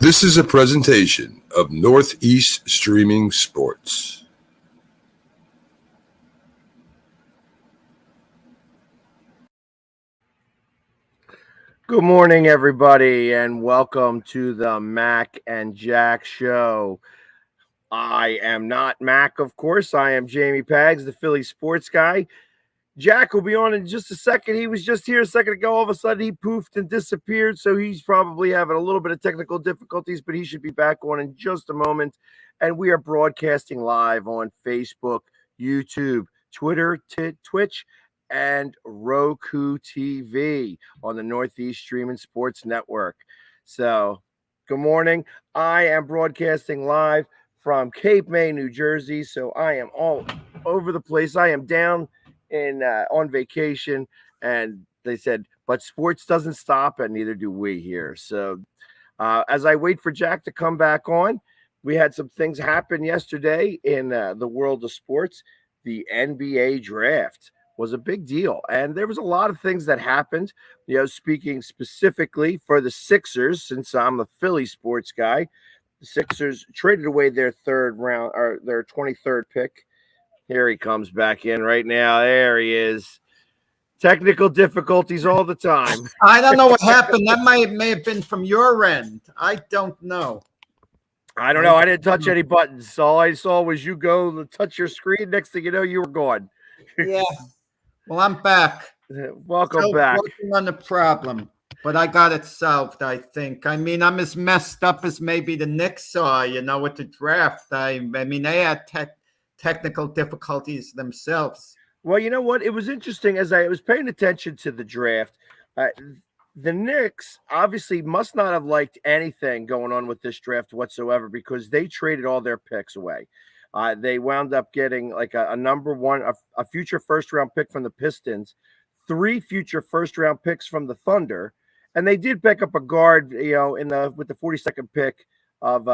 This is a presentation of Northeast Streaming Sports. Good morning, everybody, and welcome to the Mac and Jack Show. I am not Mac, of course. I am Jamie Pags, the Philly sports guy. Jack will be on in just a second. He was just here a second ago. All of a sudden, he poofed and disappeared. So he's probably having a little bit of technical difficulties, but he should be back on in just a moment. And we are broadcasting live on Facebook, YouTube, Twitter, Twitch, and Roku TV on the Northeast Streaming Sports Network. So, good morning. I am broadcasting live from Cape May, New Jersey. So I am all over the place. I am down on vacation, and they said, but sports doesn't stop, and neither do we here. So as I wait for Jack to come back on, we had some things happen yesterday in the world of sports. The NBA draft was a big deal, and there was a lot of things that happened. Speaking specifically for the Sixers, since I'm a Philly sports guy, the Sixers traded away their third round or their 23rd pick. Here he comes back in right now. There he is. Technical difficulties all the time. I don't know what happened. That may have been from your end. I don't know. I don't know. I didn't touch any buttons. All I saw was you go to touch your screen. Next thing you know, you were gone. Yeah. Well, I'm back. Welcome back. Working on the problem, but I got it solved, I think. I mean, I'm as messed up as maybe the Knicks are, with the draft. I mean, they had technical difficulties themselves. Well, you know what? It was interesting as I was paying attention to the draft. The Knicks obviously must not have liked anything going on with this draft whatsoever because they traded all their picks away. They wound up getting like a number one, a future first-round pick from the Pistons, 3 future first-round picks from the Thunder, and they did pick up a guard, with the 42nd pick of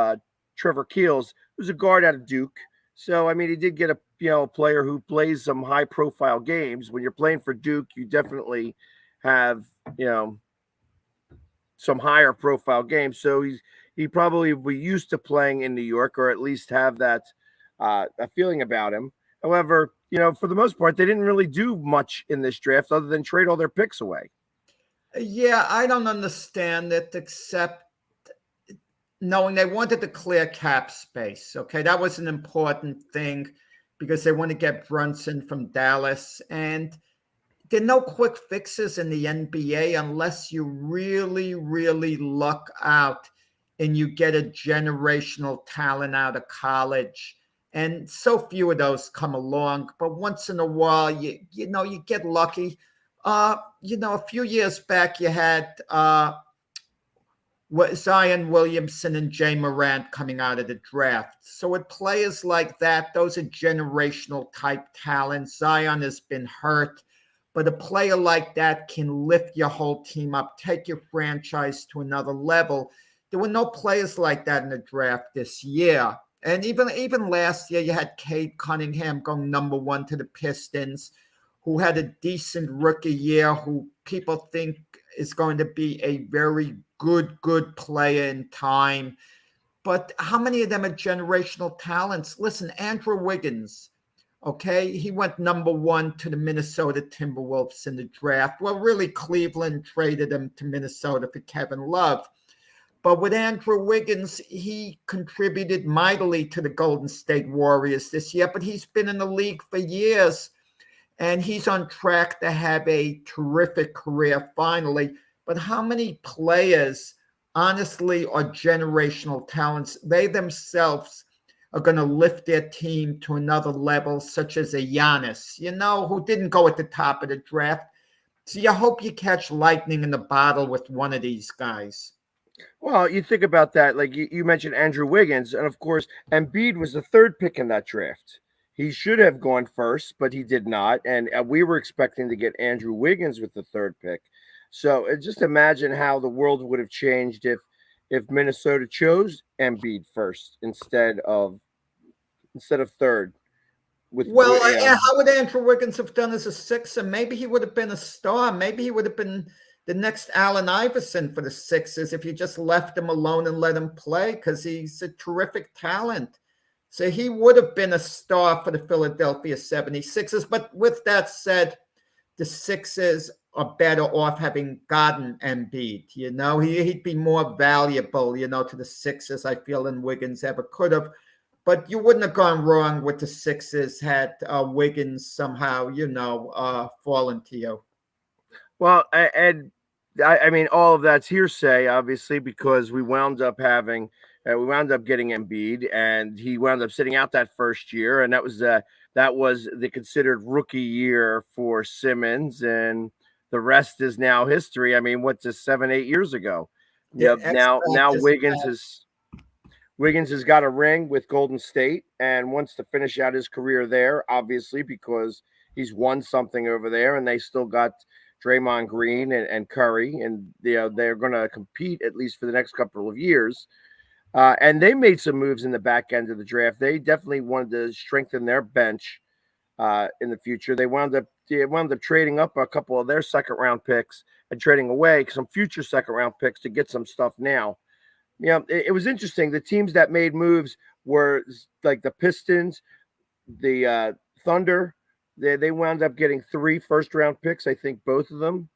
Trevor Keels, who's a guard out of Duke. So, I mean, he did get a player who plays some high-profile games. When you're playing for Duke, you definitely have, some higher-profile games. So he probably will be used to playing in New York, or at least have that a feeling about him. However, for the most part, they didn't really do much in this draft other than trade all their picks away. Yeah, I don't understand it except knowing they wanted to clear cap space. Okay, that was an important thing because they want to get Brunson from Dallas. And there are no quick fixes in the NBA unless you really, really luck out and you get a generational talent out of college. And so few of those come along. But once in a while, you get lucky. A few years back, you had Zion Williamson and Jay Morant coming out of the draft. So with players like that, those are generational type talents. Zion has been hurt, but a player like that can lift your whole team up, take your franchise to another level. There were no players like that in the draft this year. And even last year, you had Cade Cunningham going number 1 to the Pistons, who had a decent rookie year, who people think is going to be a very good player in time. But how many of them are generational talents? Listen, Andrew Wiggins, okay, he went number 1 to the Minnesota Timberwolves in the draft. Well, really, Cleveland traded him to Minnesota for Kevin Love. But with Andrew Wiggins, he contributed mightily to the Golden State Warriors this year, but he's been in the league for years, and he's on track to have a terrific career finally. But how many players, honestly, are generational talents? They themselves are going to lift their team to another level, such as a Giannis, who didn't go at the top of the draft. So you hope you catch lightning in the bottle with one of these guys. Well, you think about that, like you mentioned Andrew Wiggins, and of course, Embiid was the 3rd pick in that draft. He should have gone first, but he did not, and we were expecting to get Andrew Wiggins with the 3rd pick. So just imagine how the world would have changed if Minnesota chose Embiid first instead of 3rd. How would Andrew Wiggins have done as a 6? And maybe he would have been a star. Maybe he would have been the next Allen Iverson for the Sixers if you just left him alone and let him play, because he's a terrific talent. So he would have been a star for the Philadelphia 76ers. But with that said, the Sixers are better off having gotten Embiid. He'd be more valuable, to the Sixers, I feel, than Wiggins ever could have. But you wouldn't have gone wrong with the Sixers had Wiggins somehow, fallen to you. Well, and I mean, all of that's hearsay, obviously, because we wound up getting Embiid, and he wound up sitting out that first year, and that was the considered rookie year for Simmons, and the rest is now history. I mean, what's this, 7-8 years ago? Yeah, now Wiggins has got a ring with Golden State and wants to finish out his career there, obviously, because he's won something over there, and they still got Draymond Green and Curry, and they're going to compete at least for the next couple of years. And they made some moves in the back end of the draft. They definitely wanted to strengthen their bench in the future. They wound up trading up a couple of their second round picks and trading away some future second round picks to get some stuff now. It was interesting. The teams that made moves were like the Pistons, the Thunder. They wound up getting 3 first-round picks, I think, both of them,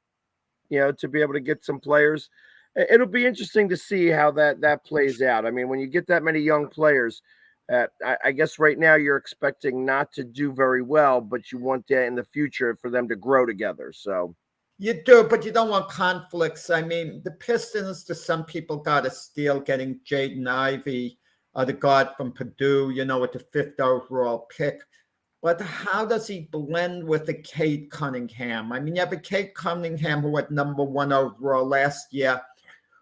to be able to get some players. It'll be interesting to see how that plays out. I mean, when you get that many young players, I guess right now you're expecting not to do very well, but you want that in the future for them to grow together. So you do, but you don't want conflicts. I mean, the Pistons, to some people, got a steal getting Jaden Ivey, the guard from Purdue, with the 5th overall pick. But how does he blend with the Cade Cunningham? I mean, you have a Cade Cunningham who went number 1 overall last year,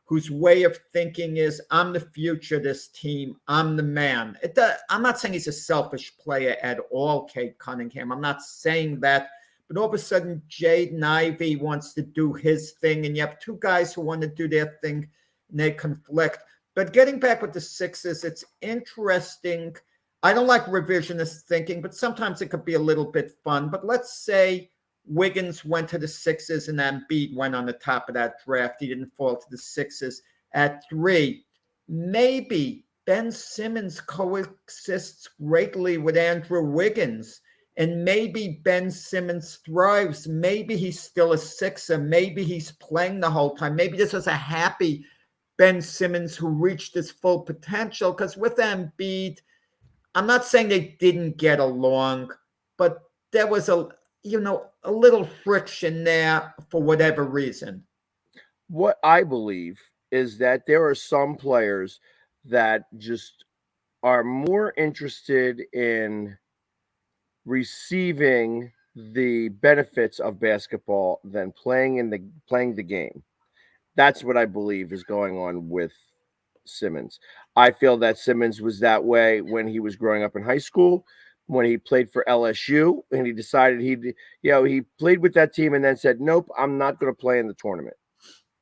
whose way of thinking is, I'm the future of this team. I'm the man. I'm not saying he's a selfish player at all, Cade Cunningham. I'm not saying that. But all of a sudden, Jaden Ivey wants to do his thing, and you have 2 guys who want to do their thing, and they conflict. But getting back with the Sixers, it's interesting. I don't like revisionist thinking, but sometimes it could be a little bit fun. But let's say Wiggins went to the Sixers and Embiid went on the top of that draft. He didn't fall to the Sixers at 3. Maybe Ben Simmons coexists greatly with Andrew Wiggins, and maybe Ben Simmons thrives. Maybe he's still a Sixer. Maybe he's playing the whole time. Maybe this was a happy Ben Simmons who reached his full potential, because with Embiid, I'm not saying they didn't get along, but there was a little friction there for whatever reason. What I believe is that there are some players that just are more interested in receiving the benefits of basketball than playing the game. That's what I believe is going on with Simmons. I feel that Simmons was that way when he was growing up in high school, when he played for LSU, and he decided he played with that team and then said, nope, I'm not going to play in the tournament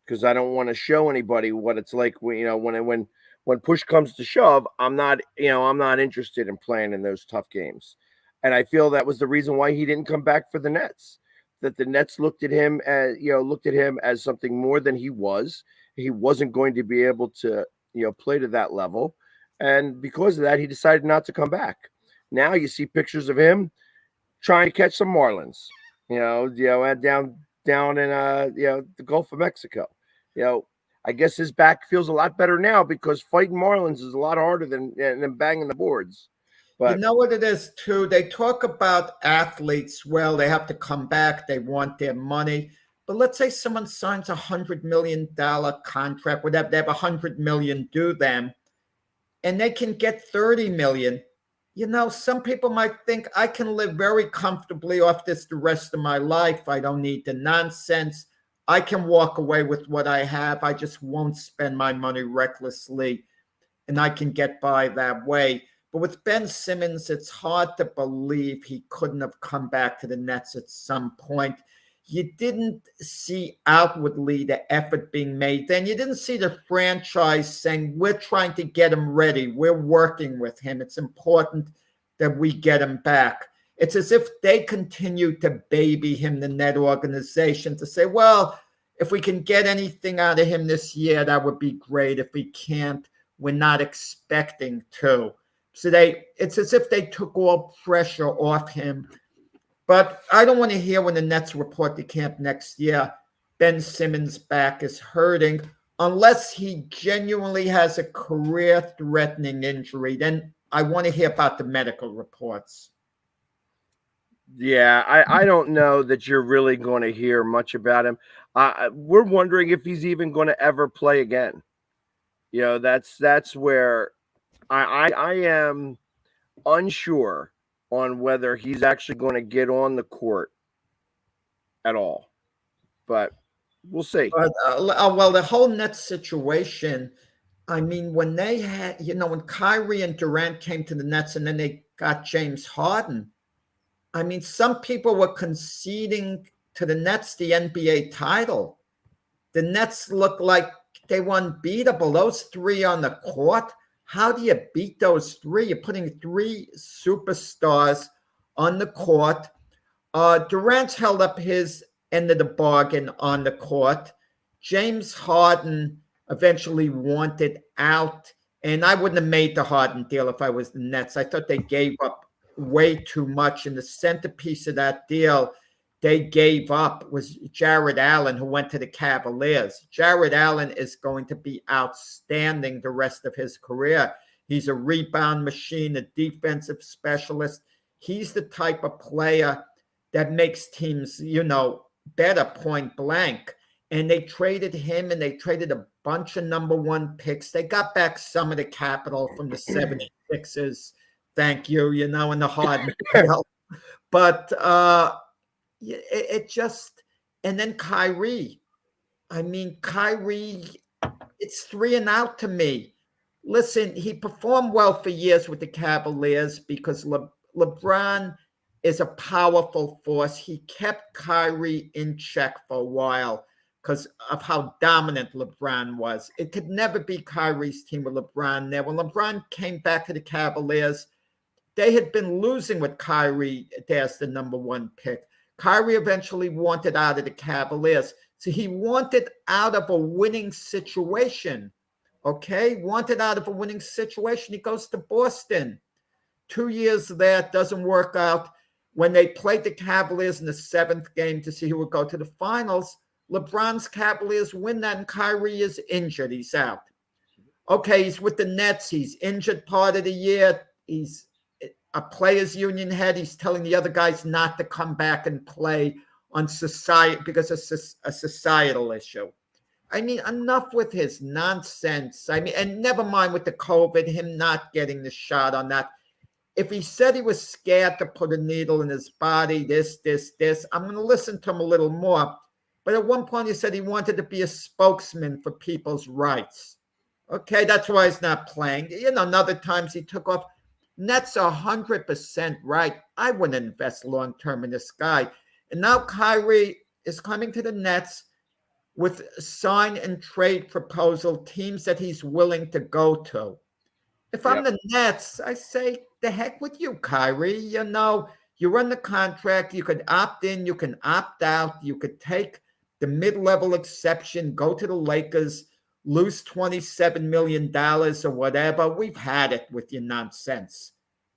because I don't want to show anybody what it's like when push comes to shove. I'm not interested in playing in those tough games. And I feel that was the reason why he didn't come back for the Nets. That the Nets looked at him as something more than he was. He wasn't going to be able to play to that level. And because of that, he decided not to come back. Now you see pictures of him trying to catch some marlins, down in the Gulf of Mexico. I guess his back feels a lot better now because fighting marlins is a lot harder than banging the boards. But you know what it is too? They talk about athletes. Well, they have to come back. They want their money. But let's say someone signs $100 million contract, whatever, they have $100 million due them, and they can get $30 million. Some people might think I can live very comfortably off this the rest of my life. I don't need the nonsense. I can walk away with what I have. I just won't spend my money recklessly, and I can get by that way. But with Ben Simmons, it's hard to believe he couldn't have come back to the Nets at some point. You didn't see outwardly the effort being made. Then you didn't see the franchise saying, we're trying to get him ready. We're working with him. It's important that we get him back. It's as if they continue to baby him, the net organization, to say, well, If we can get anything out of him this year, that would be great. If we can't, we're not expecting to. So it's as if they took all pressure off him. But I don't want to hear when the Nets report to camp next year, Ben Simmons' back is hurting, unless he genuinely has a career-threatening injury. Then I want to hear about the medical reports. Yeah, I don't know that you're really going to hear much about him. We're wondering if he's even going to ever play again. You know, that's where I am unsure on whether he's actually going to get on the court at all. But we'll see. But, well, the whole Nets situation, I mean, when they had, when Kyrie and Durant came to the Nets and then they got James Harden, I mean, some people were conceding to the Nets the NBA title. The Nets looked like they were unbeatable. Those three on the court, how do you beat those three? You're putting three superstars on the court. Durant's held up his end of the bargain on the court. James Harden eventually wanted out, and I wouldn't have made the Harden deal if I was the Nets. I thought they gave up way too much, and the centerpiece of that deal they gave up was Jared Allen, who went to the Cavaliers. Jared Allen is going to be outstanding the rest of his career. He's a rebound machine, a defensive specialist. He's the type of player that makes teams, better point blank. And they traded him, and they traded a bunch of number one picks. They got back some of the capital from the 76ers. Thank you, in the Harden. But it just, and then Kyrie. I mean, Kyrie, it's 3 and out to me. Listen, he performed well for years with the Cavaliers because LeBron is a powerful force. He kept Kyrie in check for a while because of how dominant LeBron was. It could never be Kyrie's team with LeBron there. When LeBron came back to the Cavaliers, they had been losing with Kyrie as the number one pick. Kyrie eventually wanted out of the Cavaliers. So he wanted out of a winning situation. Okay? Wanted out of a winning situation. He goes to Boston. 2 years there, doesn't work out. When they played the Cavaliers in the 7th game to see who would go to the finals, LeBron's Cavaliers win that, and Kyrie is injured. He's out. Okay, he's with the Nets. He's injured part of the year. He's a players' union head. He's telling the other guys not to come back and play on society because it's a societal issue. I mean, enough with his nonsense. I mean, and never mind with the COVID, him not getting the shot on that. If he said he was scared to put a needle in his body, this, I'm going to listen to him a little more. But at one point he said he wanted to be a spokesman for people's rights. Okay, that's why he's not playing. Other times he took off. Nets are 100% right. I wouldn't invest long-term in this guy. And now Kyrie is coming to the Nets with sign and trade proposal, teams that he's willing to go to. If I'm the Nets, I say, the heck with you, Kyrie. You run the contract. You could opt in. You can opt out. You could take the mid-level exception, go to the Lakers, lose $27 million or whatever. We've had it with your nonsense.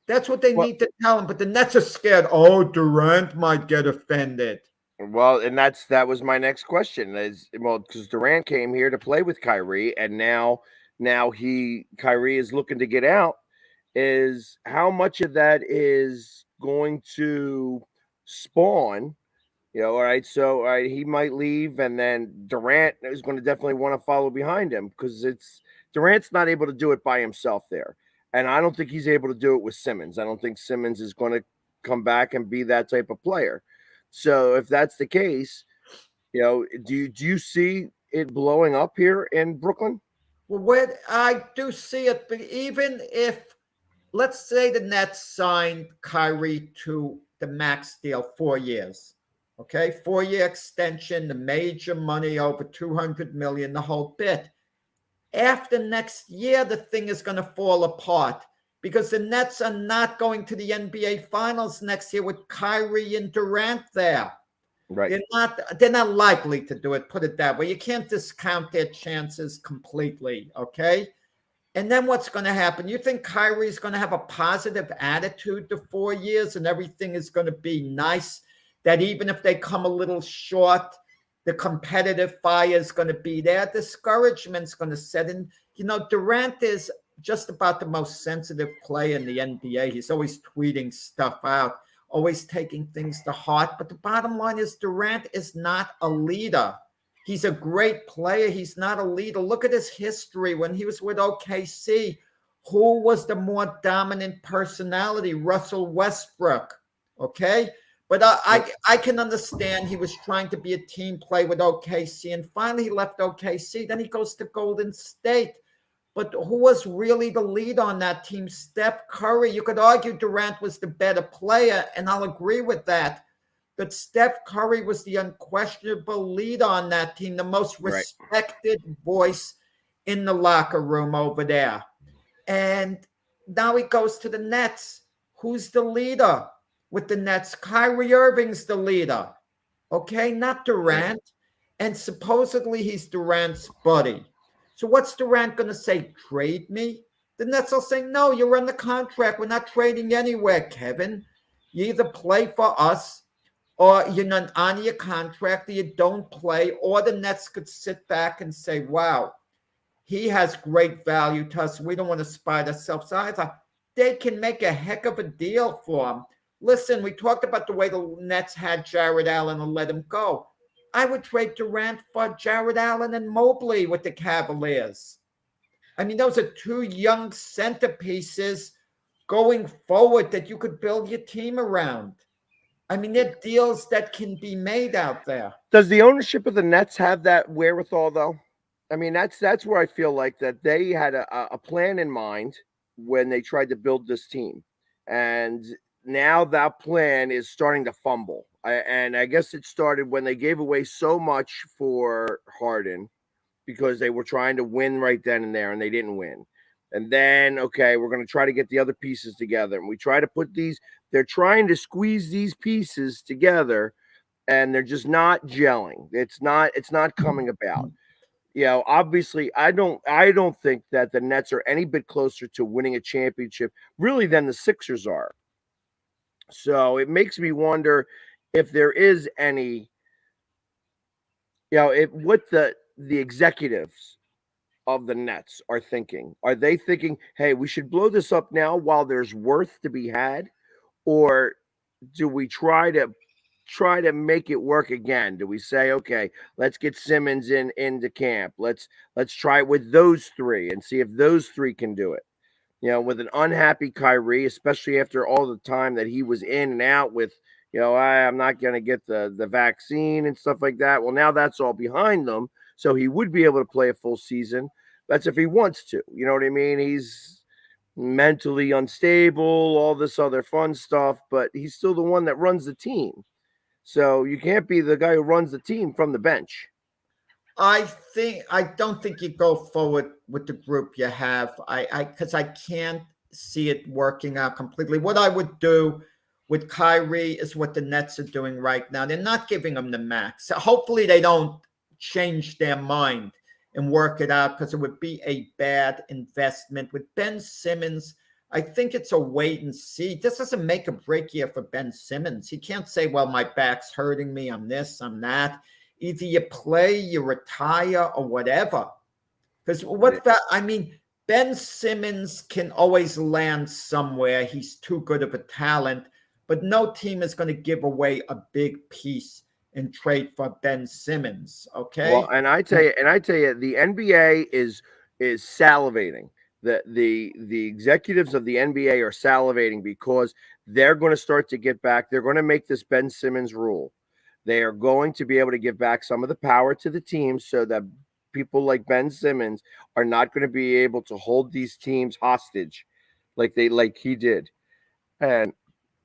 That's what they need to tell him. But the Nets are scared. Oh, Durant might get offended. Well, and that was my next question. Because Durant came here to play with Kyrie, and now Kyrie is looking to get out. Is how much of that is going to spawn? All right. So, he might leave, and then Durant is going to definitely want to follow behind him because Durant's not able to do it by himself there, and I don't think he's able to do it with Simmons. I don't think Simmons is going to come back and be that type of player. So, if that's the case, do you see it blowing up here in Brooklyn? Well, I do see it, but even if, let's say the Nets signed Kyrie to the max deal, 4 years. Okay, 4-year extension, the major money over $200 million, the whole bit. After next year, the thing is going to fall apart because the Nets are not going to the NBA Finals next year with Kyrie and Durant there. Right. They're not likely to do it, put it that way. You can't discount their chances completely, okay? And then what's going to happen? You think Kyrie's going to have a positive attitude to 4 years and everything is going to be nice? That even if they come a little short, the competitive fire is going to be there. Discouragement's going to set in. You know, Durant is just about the most sensitive player in the NBA. He's always tweeting stuff out, always taking things to heart. But the bottom line is Durant is not a leader. He's a great player. He's not a leader. Look at his history. When he was with OKC, who was the more dominant personality? Russell Westbrook. Okay? But I can understand he was trying to be a team play with OKC, and finally he left OKC. Then he goes to Golden State. But who was really the lead on that team? Steph Curry. You could argue Durant was the better player, and I'll agree with that. But Steph Curry was the unquestionable lead on that team, the most respected voice in the locker room over there. And now he goes to the Nets. Who's the leader with the Nets? Kyrie Irving's the leader. Okay, not Durant. And supposedly he's Durant's buddy. So what's Durant going to say? Trade me? The Nets will say, no, you're on the contract. We're not trading anywhere, Kevin. You either play for us or you're not on your contract or you don't play. Or the Nets could sit back and say, wow, he has great value to us. We don't want to spite ourselves either. They can make a heck of a deal for him. Listen, we talked about the way the Nets had Jared Allen and let him go. I would trade Durant for Jared Allen and Mobley with the Cavaliers. I mean, those are two young centerpieces going forward that you could build your team around. I mean, they're deals that can be made out there. Does the ownership of the Nets have that wherewithal, though? I mean, that's where I feel like that they had a plan in mind when they tried to build this team. And now that plan is starting to fumble. And I guess it started when they gave away so much for Harden because they were trying to win right then and there, and they didn't win. And then, okay, we're going to try to get the other pieces together. And we try to put they're trying to squeeze these pieces together, and they're just not gelling. It's not coming about. You know, obviously, I don't think that the Nets are any bit closer to winning a championship, really, than the Sixers are. So it makes me wonder if there is any, what the executives of the Nets are thinking. Are they thinking, hey, we should blow this up now while there's worth to be had? Or do we try to make it work again? Do we say, okay, let's get Simmons into camp. Let's try it with those three and see if those three can do it. You know, with an unhappy Kyrie, especially after all the time that he was in and out with, I'm not going to get the vaccine and stuff like that. Well, now that's all behind them. So he would be able to play a full season. That's if he wants to. You know what I mean? He's mentally unstable, all this other fun stuff, but he's still the one that runs the team. So you can't be the guy who runs the team from the bench. I don't think you go forward with the group you have. Because I can't see it working out completely. What I would do with Kyrie is what the Nets are doing right now. They're not giving him the max. So hopefully they don't change their mind and work it out, because it would be a bad investment. With Ben Simmons, I think it's a wait and see. This doesn't make a break year for Ben Simmons. He can't say, well, my back's hurting me, I'm this, I'm that. Either you play, you retire, or whatever. Because Ben Simmons can always land somewhere. He's too good of a talent, but no team is going to give away a big piece and trade for Ben Simmons. Okay. Well, and I tell you, the NBA is salivating. The executives of the NBA are salivating because they're going to start to get back. They're going to make this Ben Simmons rule. They are going to be able to give back some of the power to the team so that people like Ben Simmons are not going to be able to hold these teams hostage like he did. And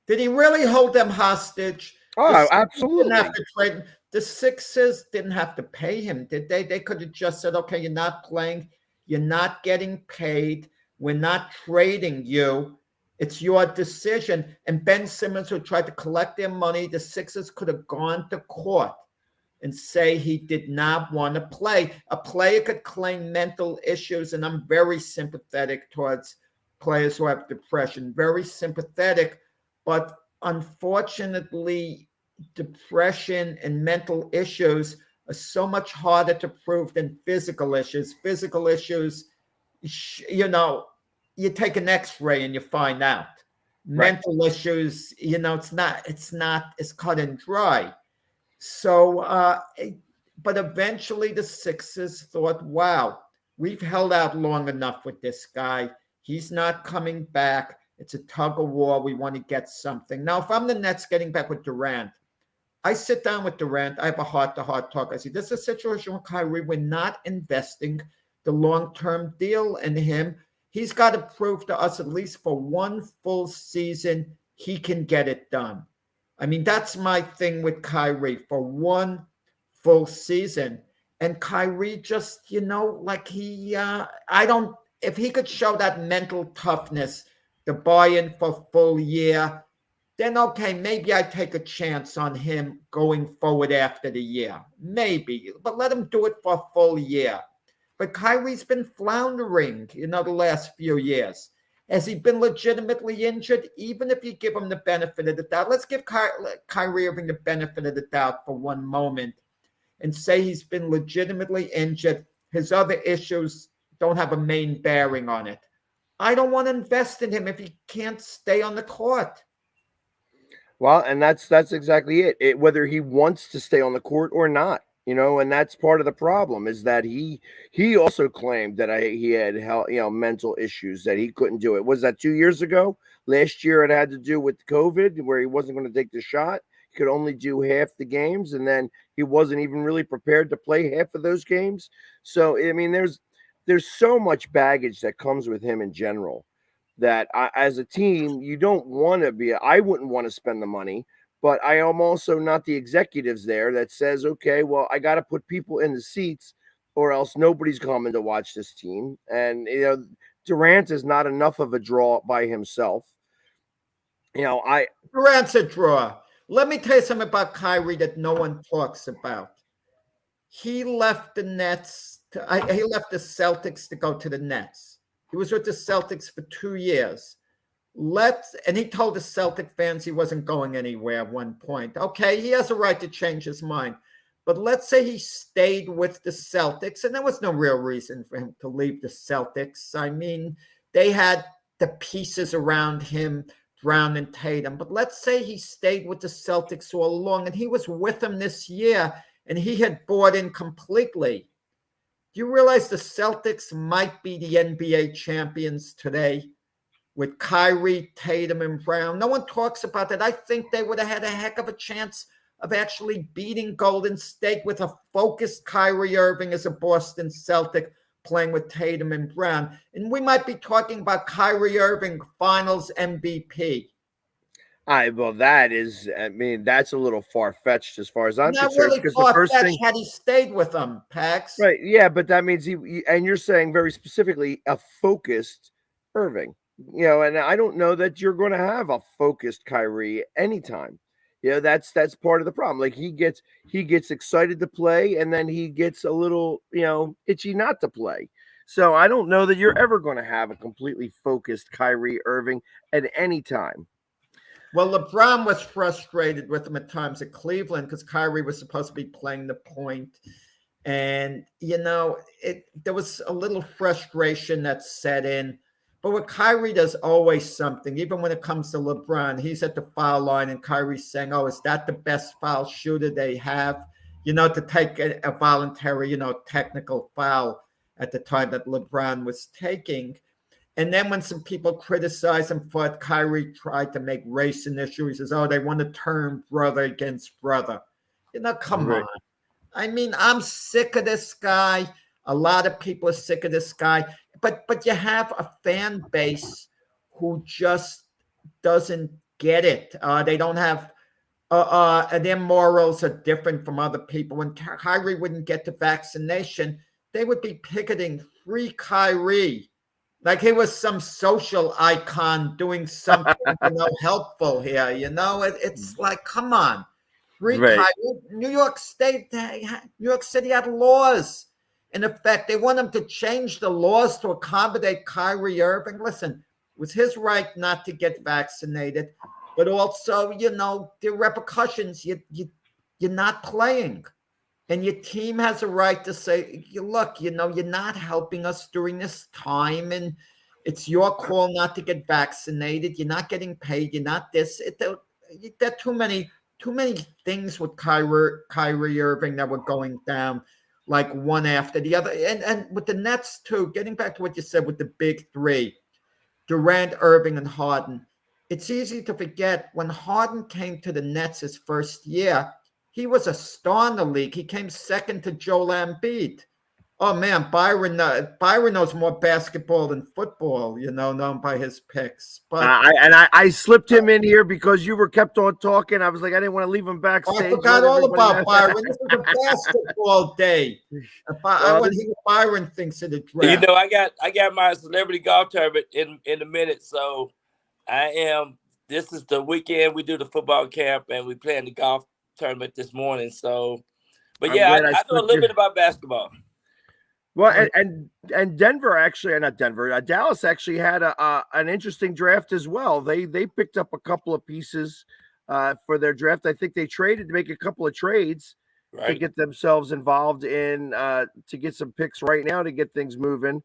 did he really hold them hostage? Oh, absolutely. Didn't have to trade. The Sixers didn't have to pay him, did they? They could have just said, okay, you're not playing. You're not getting paid. We're not trading you. It's your decision. And Ben Simmons would try to collect their money. The Sixers could have gone to court and say he did not want to play. A player could claim mental issues, and I'm very sympathetic towards players who have depression, very sympathetic. But unfortunately, depression and mental issues are so much harder to prove than physical issues. Physical issues, you take an x-ray and you find out. Right. Mental issues, it's not as cut and dry. So, but eventually the Sixers thought, wow, we've held out long enough with this guy. He's not coming back. It's a tug of war. We want to get something. Now, if I'm the Nets getting back with Durant, I sit down with Durant. I have a heart-to-heart talk. I say, this is a situation with Kyrie. We're not investing the long-term deal in him. He's got to prove to us, at least for one full season, he can get it done. I mean, that's my thing with Kyrie, for one full season. And Kyrie just, if he could show that mental toughness, the buy-in for a full year, then okay, maybe I take a chance on him going forward after the year. Maybe, but let him do it for a full year. But Kyrie's been floundering, the last few years. Has he been legitimately injured? Even if you give him the benefit of the doubt, let's give Kyrie Irving the benefit of the doubt for one moment and say he's been legitimately injured. His other issues don't have a main bearing on it. I don't want to invest in him if he can't stay on the court. Well, and that's exactly it. Whether he wants to stay on the court or not, and that's part of the problem, is that he also claimed that he had mental issues, that he couldn't do it. Was that 2 years ago? Last year it had to do with COVID, where he wasn't going to take the shot. He could only do half the games, and then he wasn't even really prepared to play half of those games. So I mean, there's so much baggage that comes with him in general, that as a team, you don't want to be. I wouldn't want to spend the money, but I am also not the executives there that says, okay, well, I got to put people in the seats or else nobody's coming to watch this team. And, Durant is not enough of a draw by himself. Durant's a draw. Let me tell you something about Kyrie that no one talks about. He left the Nets. He left the Celtics to go to the Nets. He was with the Celtics for 2 years. And he told the Celtic fans he wasn't going anywhere at one point. Okay, he has a right to change his mind. But let's say he stayed with the Celtics, and there was no real reason for him to leave the Celtics. I mean, they had the pieces around him, Brown and Tatum. But let's say he stayed with the Celtics all along, and he was with them this year, and he had bought in completely. Do you realize the Celtics might be the NBA champions today with Kyrie, Tatum, and Brown? No one talks about that. I think they would have had a heck of a chance of actually beating Golden State with a focused Kyrie Irving as a Boston Celtic playing with Tatum and Brown. And we might be talking about Kyrie Irving finals MVP. Well, that's a little far-fetched as far as I'm concerned. Not really far-fetched had he stayed with them, Pax. Right, yeah, but that means and you're saying very specifically a focused Irving. And I don't know that you're going to have a focused Kyrie anytime. That's part of the problem. Like he gets excited to play, and then he gets a little, itchy not to play. So I don't know that you're ever going to have a completely focused Kyrie Irving at any time. Well, LeBron was frustrated with him at times at Cleveland because Kyrie was supposed to be playing the point. And, there was a little frustration that set in. But with Kyrie, there's always something. Even when it comes to LeBron, he's at the foul line and Kyrie's saying, oh, is that the best foul shooter they have? To take a voluntary, technical foul at the time that LeBron was taking. And then when some people criticize him for it, Kyrie tried to make race an issue. He says, oh, they want to turn brother against brother. Come on. I mean, I'm sick of this guy. A lot of people are sick of this guy. But you have a fan base who just doesn't get it. They don't have their morals are different from other people. When Kyrie wouldn't get the vaccination, they would be picketing free Kyrie Like he was some social icon doing something, helpful here. It's like, come on, Right. New York State, New York City had laws. In effect, they want him to change the laws to accommodate Kyrie Irving. Listen, it was his right not to get vaccinated, but also, the repercussions. You're not playing. And your team has a right to say, look, you're not helping us during this time. And it's your call not to get vaccinated. You're not getting paid. You're not this. There are too many things with Kyrie Irving that were going down like one after the other. And with the Nets, too, getting back to what you said with the big three, Durant, Irving, and Harden. It's easy to forget when Harden came to the Nets his first year, he was a star in the league. He came second to Joel Embiid. Oh, man, Byron knows more basketball than football, known by his picks. But I slipped him in here because you were kept on talking. I was like, I didn't want to leave him backstage. I forgot all about Byron. This is a basketball day. I want to hear what Byron thinks of the draft. I got my celebrity golf tournament in a minute. So this is the weekend we do the football camp and we play in the golf tournament this morning. So, but yeah, I know a little bit about basketball. Well, and Denver actually, not Denver, Dallas actually had an interesting draft as well. They picked up a couple of pieces for their draft. I think they traded to make a couple of trades to get themselves involved in to get some picks right now to get things moving.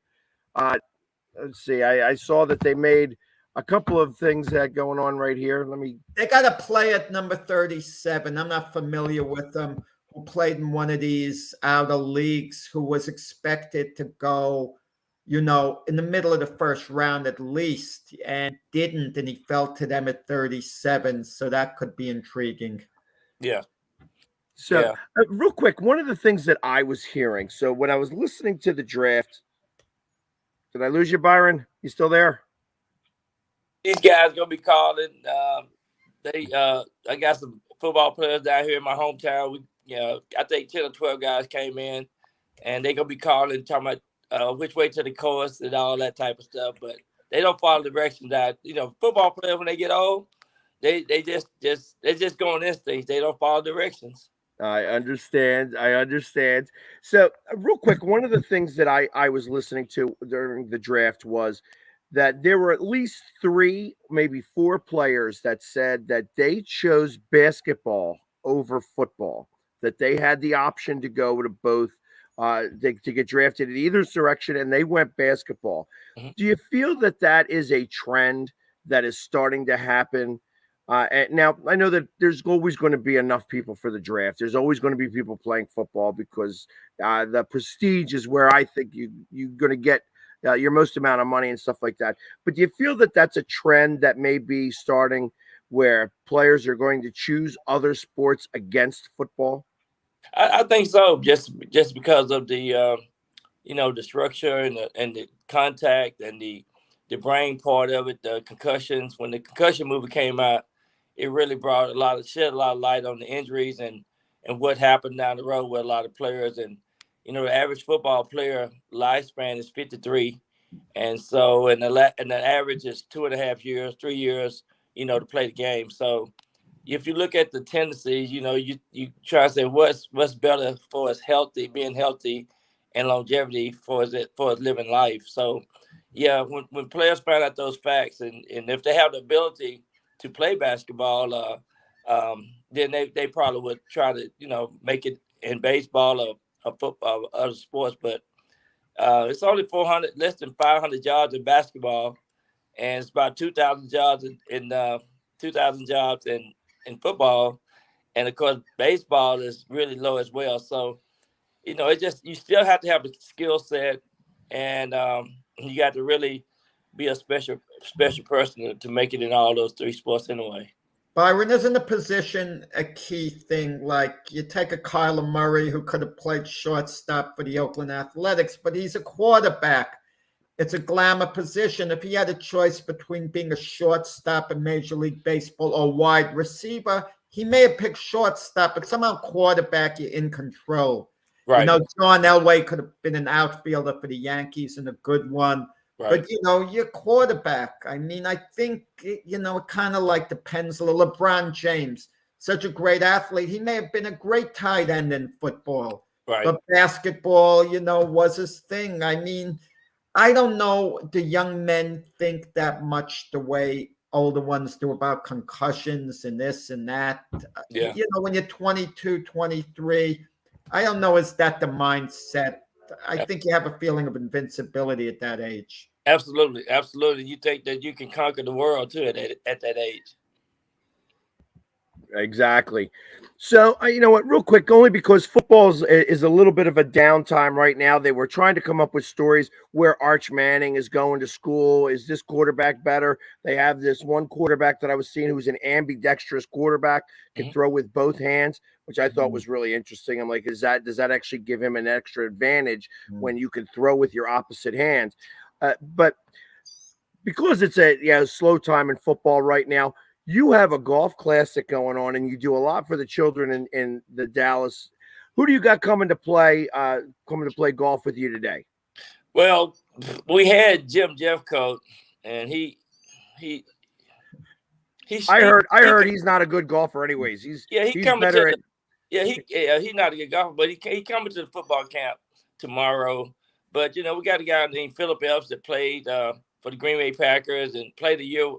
Let's see. I saw that they made a couple of things that going on right here. They got a play at number 37. I'm not familiar with them. Who played in one of these outer leagues? Who was expected to go, in the middle of the first round at least, and didn't, and he fell to them at 37. So that could be intriguing. Yeah. So real quick, one of the things that I was hearing. So when I was listening to the draft, did I lose you, Byron? You still there? These guys gonna be calling. I got some football players down here in my hometown. I think 10 or 12 guys came in, and they gonna be calling, talking about which way to the course and all that type of stuff. But they don't follow directions. That football players when they get old, they just go on instincts. They don't follow directions. I understand. So real quick, one of the things that I was listening to during the draft was that there were at least 3, maybe 4 players that said that they chose basketball over football, that they had the option to go to both, to get drafted in either direction, and they went basketball. Mm-hmm. Do you feel that is a trend that is starting to happen? And now I know that there's always going to be enough people for the draft. There's always going to be people playing football because the prestige is where I think you're going to get your most amount of money and stuff like that. But do you feel that that's a trend that may be starting where players are going to choose other sports against football? I think so. Just because of the the structure and the contact and the brain part of it, the concussions. When the concussion movie came out, it really shed a lot of light on the injuries and what happened down the road with a lot of players. And the average football player lifespan is 53, and so and the average is 2.5 years, 3 years, to play the game. So if you look at the tendencies, you try to say what's better for us being healthy and longevity for us living life. So yeah, when players find out those facts and if they have the ability to play basketball, then they probably would try to make it in baseball or football, other sports. But it's only less than 500 yards in basketball, and it's about 2,000 yards in football, and of course baseball is really low as well. So you still have to have the skill set, and you got to really be a special person to make it in all those 3 sports anyway. Byron, isn't a position a key thing? Like you take a Kyler Murray who could have played shortstop for the Oakland Athletics, but he's a quarterback. It's a glamour position. If he had a choice between being a shortstop in Major League Baseball or wide receiver, he may have picked shortstop, but somehow quarterback, you're in control. Right. John Elway could have been an outfielder for the Yankees and a good one. Right. But, your quarterback, I mean, I think, it kind of like depends a little. LeBron James, such a great athlete. He may have been a great tight end in football. Right. But basketball, was his thing. I mean, I don't know the young men think that much the way older ones do about concussions and this and that. Yeah. When you're 22, 23, I don't know, is that the mindset? I think you have a feeling of invincibility at that age. Absolutely. Absolutely. You think that you can conquer the world too at that age. Exactly. So, you know what, real quick, only because football is a little bit of a downtime right now. They were trying to come up with stories where Arch Manning is going to school. Is this quarterback better? They have this one quarterback that I was seeing who's an ambidextrous quarterback, can throw with both hands, which I thought was really interesting. I'm like, does that actually give him an extra advantage when you can throw with your opposite hands? But because it's a slow time in football right now, you have a golf classic going on, and you do a lot for the children in the Dallas. Who do you got coming to play golf with you today? Well, we had Jim Jeffcoat, and he. I heard he's not a good golfer, anyways. He's coming better to he's not a good golfer, but he coming to the football camp tomorrow. But we got a guy named Philip Epps that played for the Green Bay Packers and played a year.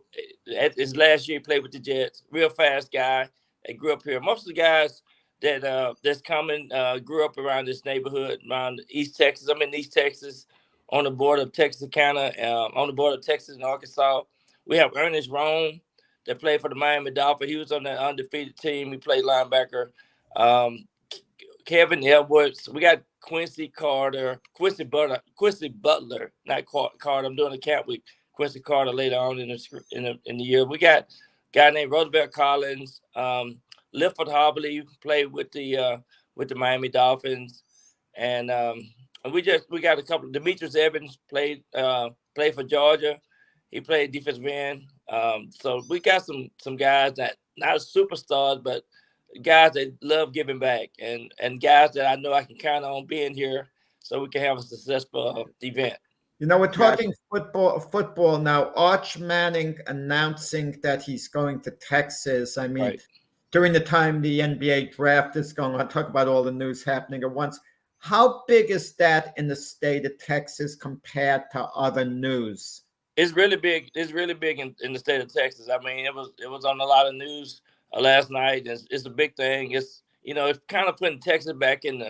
At his last year, he played with the Jets. Real fast guy. They grew up here. Most of the guys that's coming grew up around this neighborhood, around East Texas. I'm in East Texas, on the border of Texarkana, on the border of Texas and Arkansas. We have Ernest Rome that played for the Miami Dolphins. He was on that undefeated team. He played linebacker. Kevin Edwards. We got Quincy Butler, not Carter. I'm doing a camp with Quincy Carter later on in the year. We got a guy named Roosevelt Collins, Lifford Hobley played with the Miami Dolphins, and we got a couple. Demetrius Evans played for Georgia. He played defensive end. So we got some guys that not superstars, but guys that love giving back, and guys that I know I can count on being here so we can have a successful event. We're talking football now. Arch Manning announcing that he's going to Texas. I mean, during the time the NBA draft is going on, talk about all the news happening at once. How big is that in the state of Texas compared to other news? It's really big. It's really big in the state of Texas. I mean, it was on a lot of news last night. It's a big thing. It's it's kind of putting Texas back in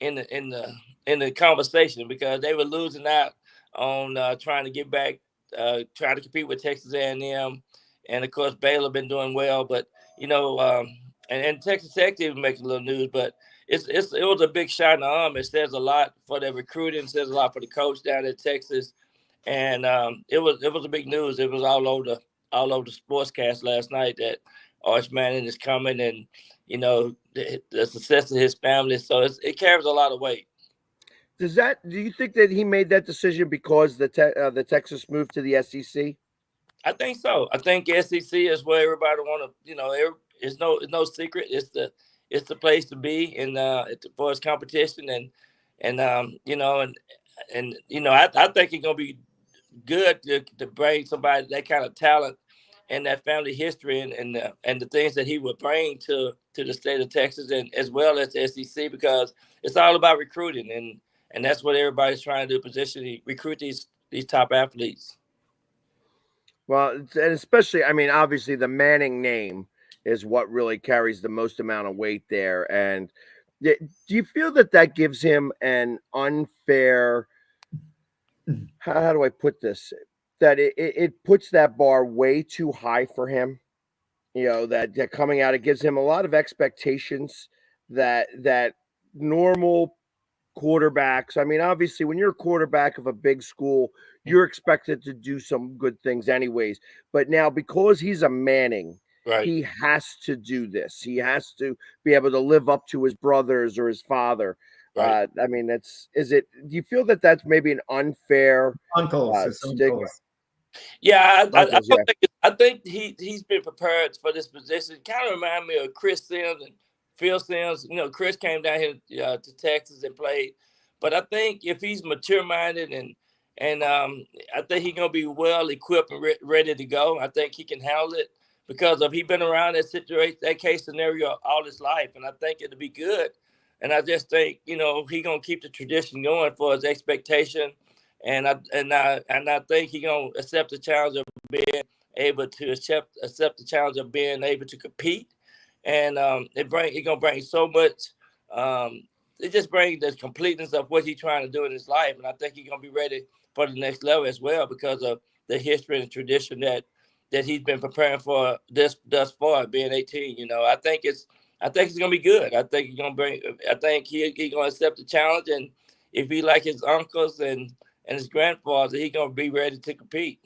the conversation, because they were losing out on trying to get back, trying to compete with Texas A&M, and of course Baylor been doing well, but and Texas Tech even making a little news, but it was a big shot in the arm. It says a lot for the recruiting, says a lot for the coach down in Texas, and it was a big news. It was all over the sportscast last night that Arch Manning is coming, and the success of his family. So it carries a lot of weight. Do you think that he made that decision because the Texas moved to the SEC? I think so. I think SEC is where everybody want to. It's no secret. It's the place to be, and for its competition, and I think it's gonna be good to bring somebody that kind of talent and that family history and the things that he would bring to the state of Texas, and as well as the SEC, because it's all about recruiting, and that's what everybody's trying to do, recruit these top athletes. Well, and especially, I mean, obviously the Manning name is what really carries the most amount of weight there. And do you feel that gives him an unfair, how do I put this, that it puts that bar way too high for him? That coming out, it gives him a lot of expectations that normal quarterbacks. I mean, obviously, when you're a quarterback of a big school, you're expected to do some good things anyways. But now, because he's a Manning, he has to do this. He has to be able to live up to his brothers or his father. I mean, do you feel that that's maybe an unfair stigma? Yeah, I think he's been prepared for this position. Kind of remind me of Chris Sims and Phil Sims. Chris came down here to Texas and played. But I think if he's mature-minded and I think he's gonna be well equipped and ready to go. I think he can handle it because of he been around that situation, that case scenario all his life, and I think it'll be good. And I just think he gonna keep the tradition going for his expectation, and I think he gonna accept the challenge of being able to accept the challenge of being able to compete, and it gonna bring so much. It just brings the completeness of what he's trying to do in his life, and I think he's gonna be ready for the next level as well because of the history and the tradition that he's been preparing for thus far, being 18. I think it's gonna be good. I think he's gonna accept the challenge, and if he like his uncles and his grandfather, he's gonna be ready to compete.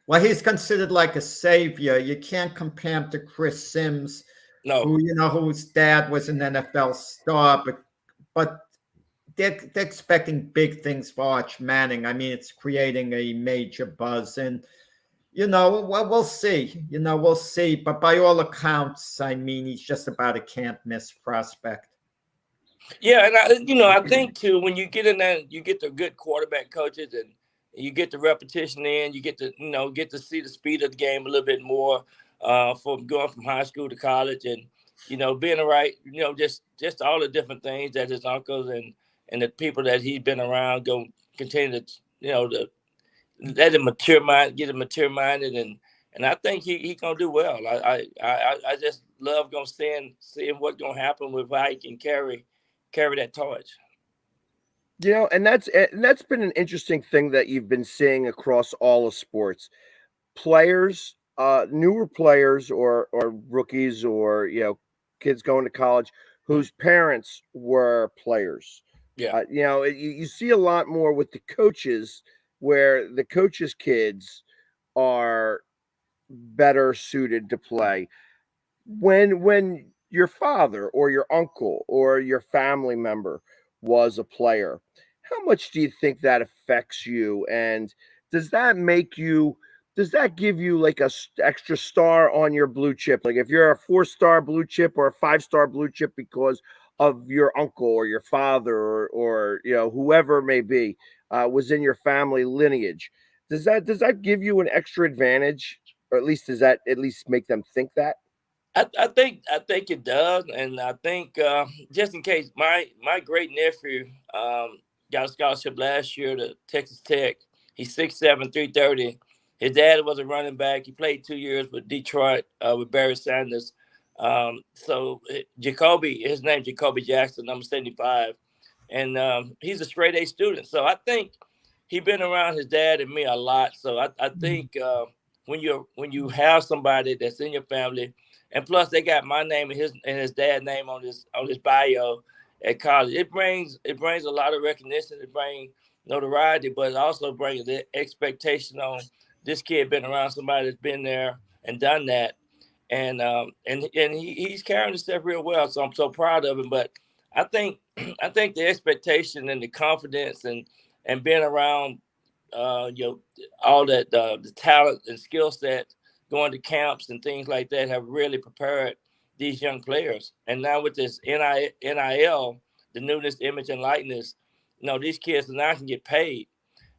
Well, he's considered like a savior. You can't compare him to Chris Sims, No, whose dad was an NFL star, but they're expecting big things for Arch Manning. I mean, it's creating a major buzz, and we'll see. We'll see. But by all accounts, I mean, he's just about a can't miss prospect. Yeah, and I think too, when you get in there, you get the good quarterback coaches, and you get the repetition in. You get to get to see the speed of the game a little bit more from going from high school to college, and being right. Just all the different things that his uncles and the people that he's been around go continue to to let him get him mature minded, and I think he gonna do well. I just love seeing what's gonna happen with how he can carry that torch. And that's been an interesting thing that you've been seeing across all of sports. Players, newer players or rookies or kids going to college whose parents were players. Yeah. You see a lot more with the coaches where the coaches' kids are better suited to play. When your father or your uncle or your family member was a player, how much do you think that affects you? And does that give you like a extra star on your blue chip? Like if you're a 4-star blue chip or a 5-star blue chip because of your uncle or your father or whoever it may be was in your family lineage, does that give you an extra advantage, or at least does that at least make them think that? I think it does, and I think just in case, my great nephew got a scholarship last year to Texas Tech. He's 6'7", 330. His dad was a running back. He played 2 years with Detroit with Barry Sanders. So his name's Jacoby Jackson, number 75, and he's a straight A student. So I think he's been around his dad and me a lot. So I think when you have somebody that's in your family. And plus, they got my name and his dad's name on his bio at college. It brings a lot of recognition. It brings notoriety, but it also brings the expectation on this kid been around somebody that's been there and done that, and he's carrying himself real well. So I'm so proud of him. But I think the expectation and the confidence and being around all that the talent and skill set, going to camps and things like that, have really prepared these young players. And now with this NIL, the newness, image, and likeness, these kids now can get paid.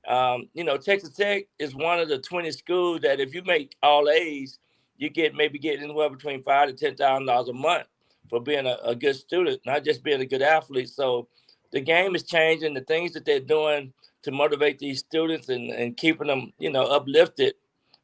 Texas Tech is one of the 20 schools that if you make all A's, you maybe get anywhere between $5,000 to $10,000 a month for being a good student, not just being a good athlete. So the game is changing. The things that they're doing to motivate these students and keeping them, uplifted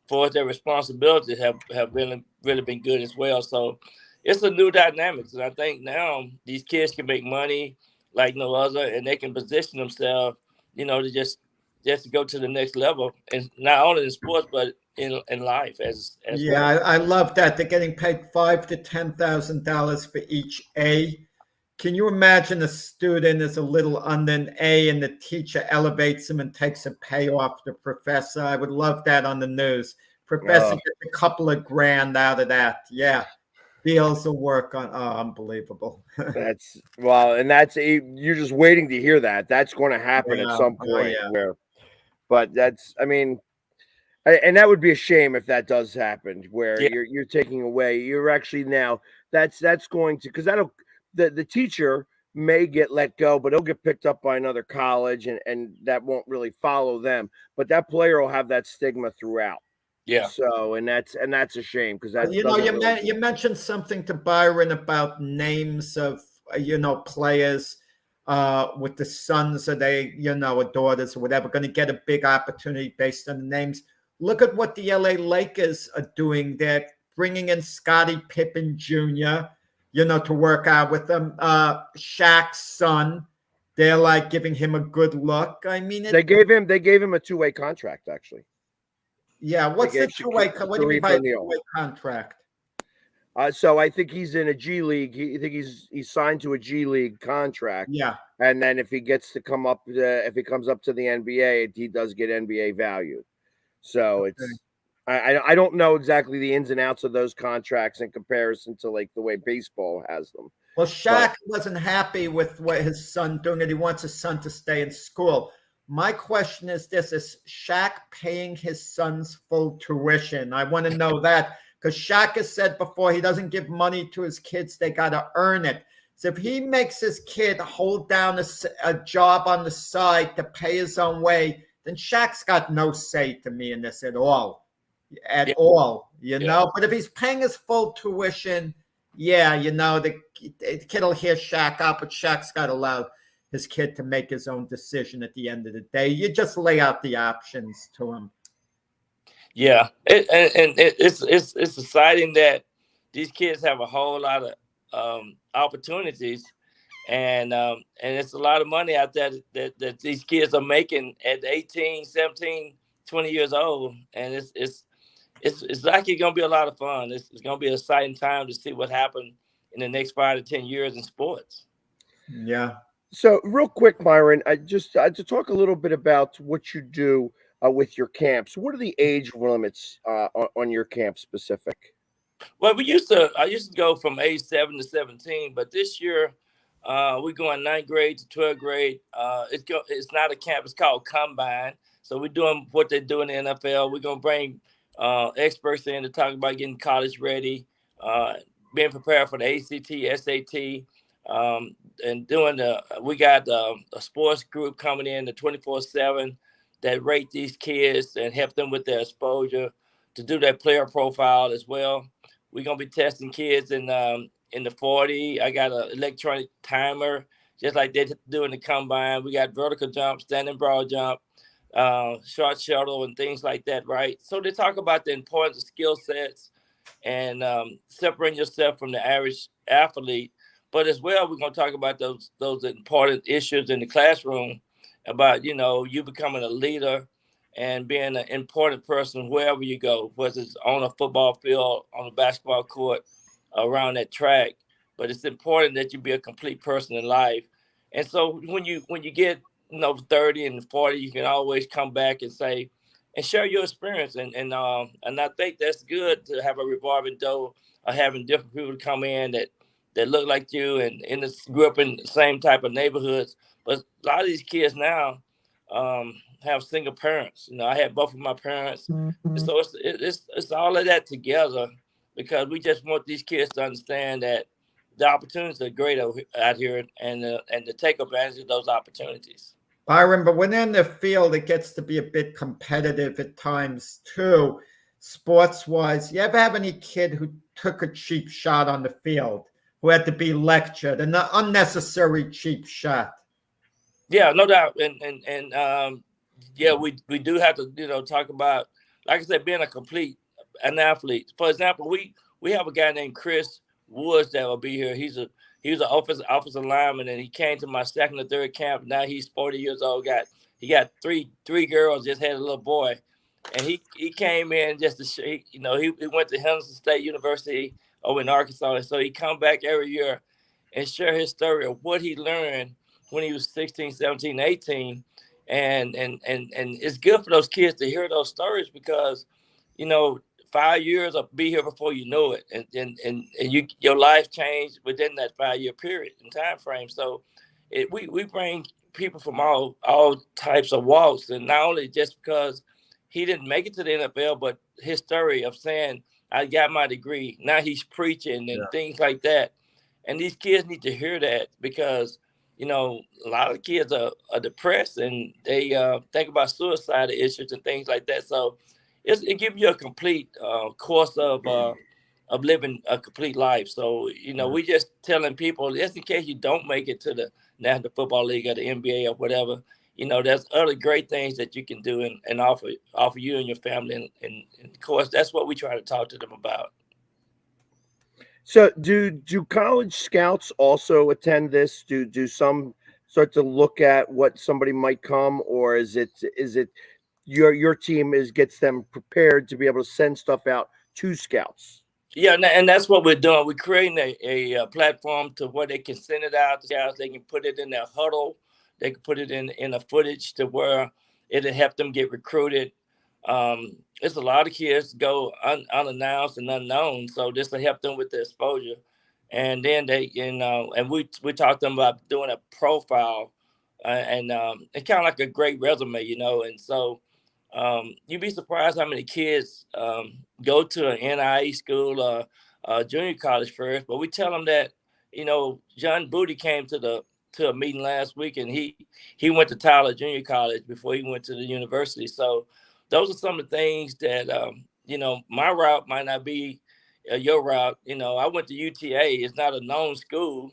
for their responsibilities have really, really been good as well. So it's a new dynamics. And I think now these kids can make money like no other, and they can position themselves, to just to go to the next level. And not only in sports, but in life as yeah, well. I love that. They're getting paid $5,000 to $10,000 for each A. Can you imagine a student is a little under an A and the teacher elevates him and takes a payoff to professor? I would love that on the news. Professor gets a couple of grand out of that. Yeah. Deals will work on. Oh, unbelievable. You're just waiting to hear that. That's going to happen at some point. But and that would be a shame if that does happen, where you're taking away. You're actually now that's going to, because the teacher may get let go, but he'll get picked up by another college, and that won't really follow them. But that player will have that stigma throughout. Yeah. So, and that's a shame because that You mentioned something to Byron about names of players with the sons or or daughters or whatever going to get a big opportunity based on the names. Look at what the LA Lakers are doing. They're bringing in Scottie Pippen Jr., to work out with them. Shaq's son, they're like giving him a good look. I mean, they gave him a 2-way contract actually. Yeah, what's the two-way? What do you mean by two-way contract? So I think he's in a G League. I think he's signed to a G League contract. Yeah, and then if he gets to come up, if he comes up to the NBA, he does get NBA value. So it's I don't know exactly the ins and outs of those contracts in comparison to like the way baseball has them. Well, Shaq wasn't happy with what his son doing, and he wants his son to stay in school. My question is this: is Shaq paying his son's full tuition? I want to know that because Shaq has said before he doesn't give money to his kids; they got to earn it. So if he makes his kid hold down a job on the side to pay his own way, then Shaq's got no say to me in this at all. You know. But if he's paying his full tuition, the kid will hear Shaq out, but Shaq's got to allow his kid to make his own decision at the end of the day. You just lay out the options to him. Yeah, it's exciting that these kids have a whole lot of opportunities, and it's a lot of money out there that these kids are making at 18, 17, 20 years old, and it's like it's gonna be a lot of fun. It's gonna be an exciting time to see what happens in the next 5 to 10 years in sports. Yeah. So real quick, Byron, I just to talk a little bit about what you do with your camps. What are the age limits on your camp specific? Well, I used to go from age 7 to 17, but this year we're going 9th grade to 12th grade. It's not a camp; it's called Combine. So we're doing what they do in the NFL. We're gonna bring experts in to talk about getting college ready, being prepared for the ACT, SAT, and doing we got a sports group coming in the 24/7 that rate these kids and help them with their exposure to do their player profile as well. We're gonna be testing kids in the 40. I got an electronic timer, just like they do in the Combine. We got vertical jump, standing broad jump, short shuttle, and things like that, right? So they talk about the importance of skill sets and separating yourself from the average athlete. But as well, we're going to talk about those important issues in the classroom about, you becoming a leader and being an important person wherever you go, whether it's on a football field, on a basketball court, around that track. But it's important that you be a complete person in life. And so when you get 30 and 40, you can always come back and say and share your experience. And I think that's good to have a revolving door of having different people come in that look like you and grew up in the same type of neighborhoods. But a lot of these kids now have single parents. I had both of my parents. Mm-hmm. So it's all of that together because we just want these kids to understand that the opportunities are great out here and to take advantage of those opportunities. Byron, but when in the field, it gets to be a bit competitive at times too, sports-wise. You ever have any kid who took a cheap shot on the field, who had to be lectured, an unnecessary cheap shot? Yeah, no doubt. And we do have to, talk about, like I said, being an athlete. For example, we have a guy named Chris Woods that will be here. He was an offensive lineman, and he came to my second or third camp. Now he's 40 years old. He got three girls, just had a little boy. And he came in just to show, he went to Henderson State University over in Arkansas. And so he come back every year and share his story of what he learned when he was 16, 17, 18. And it's good for those kids to hear those stories because, 5 years will be here before you know it. And your life changed within that 5-year period and time frame. So we bring people from all types of walks, and not only just because he didn't make it to the NFL, but his story of saying, I got my degree. Now he's preaching and things like that. And these kids need to hear that because a lot of the kids are depressed and they think about suicide issues and things like that. So it gives you a complete course of living a complete life. So, we just telling people, just in case you don't make it to the National Football League or the NBA or whatever, there's other great things that you can do and offer you and your family. And of course, that's what we try to talk to them about. So do college scouts also attend this? Do some start to look at what somebody might come, or is it your team gets them prepared to be able to send stuff out to scouts? Yeah, and that's what we're doing. We're creating a platform to where they can send it out to scouts. They can put it in their huddle. They can put it in a footage to where it'll help them get recruited. It's a lot of kids go unannounced and unknown, so this will help them with the exposure. And then they, and we talked to them about doing a profile, and it's kind of like a great resume, And so you'd be surprised how many kids go to an NIE school or junior college first. But we tell them that, John Booty came to a meeting last week, and he went to Tyler Junior College before he went to the university. So those are some of the things that, my route might not be your route. I went to UTA. It's not a known school,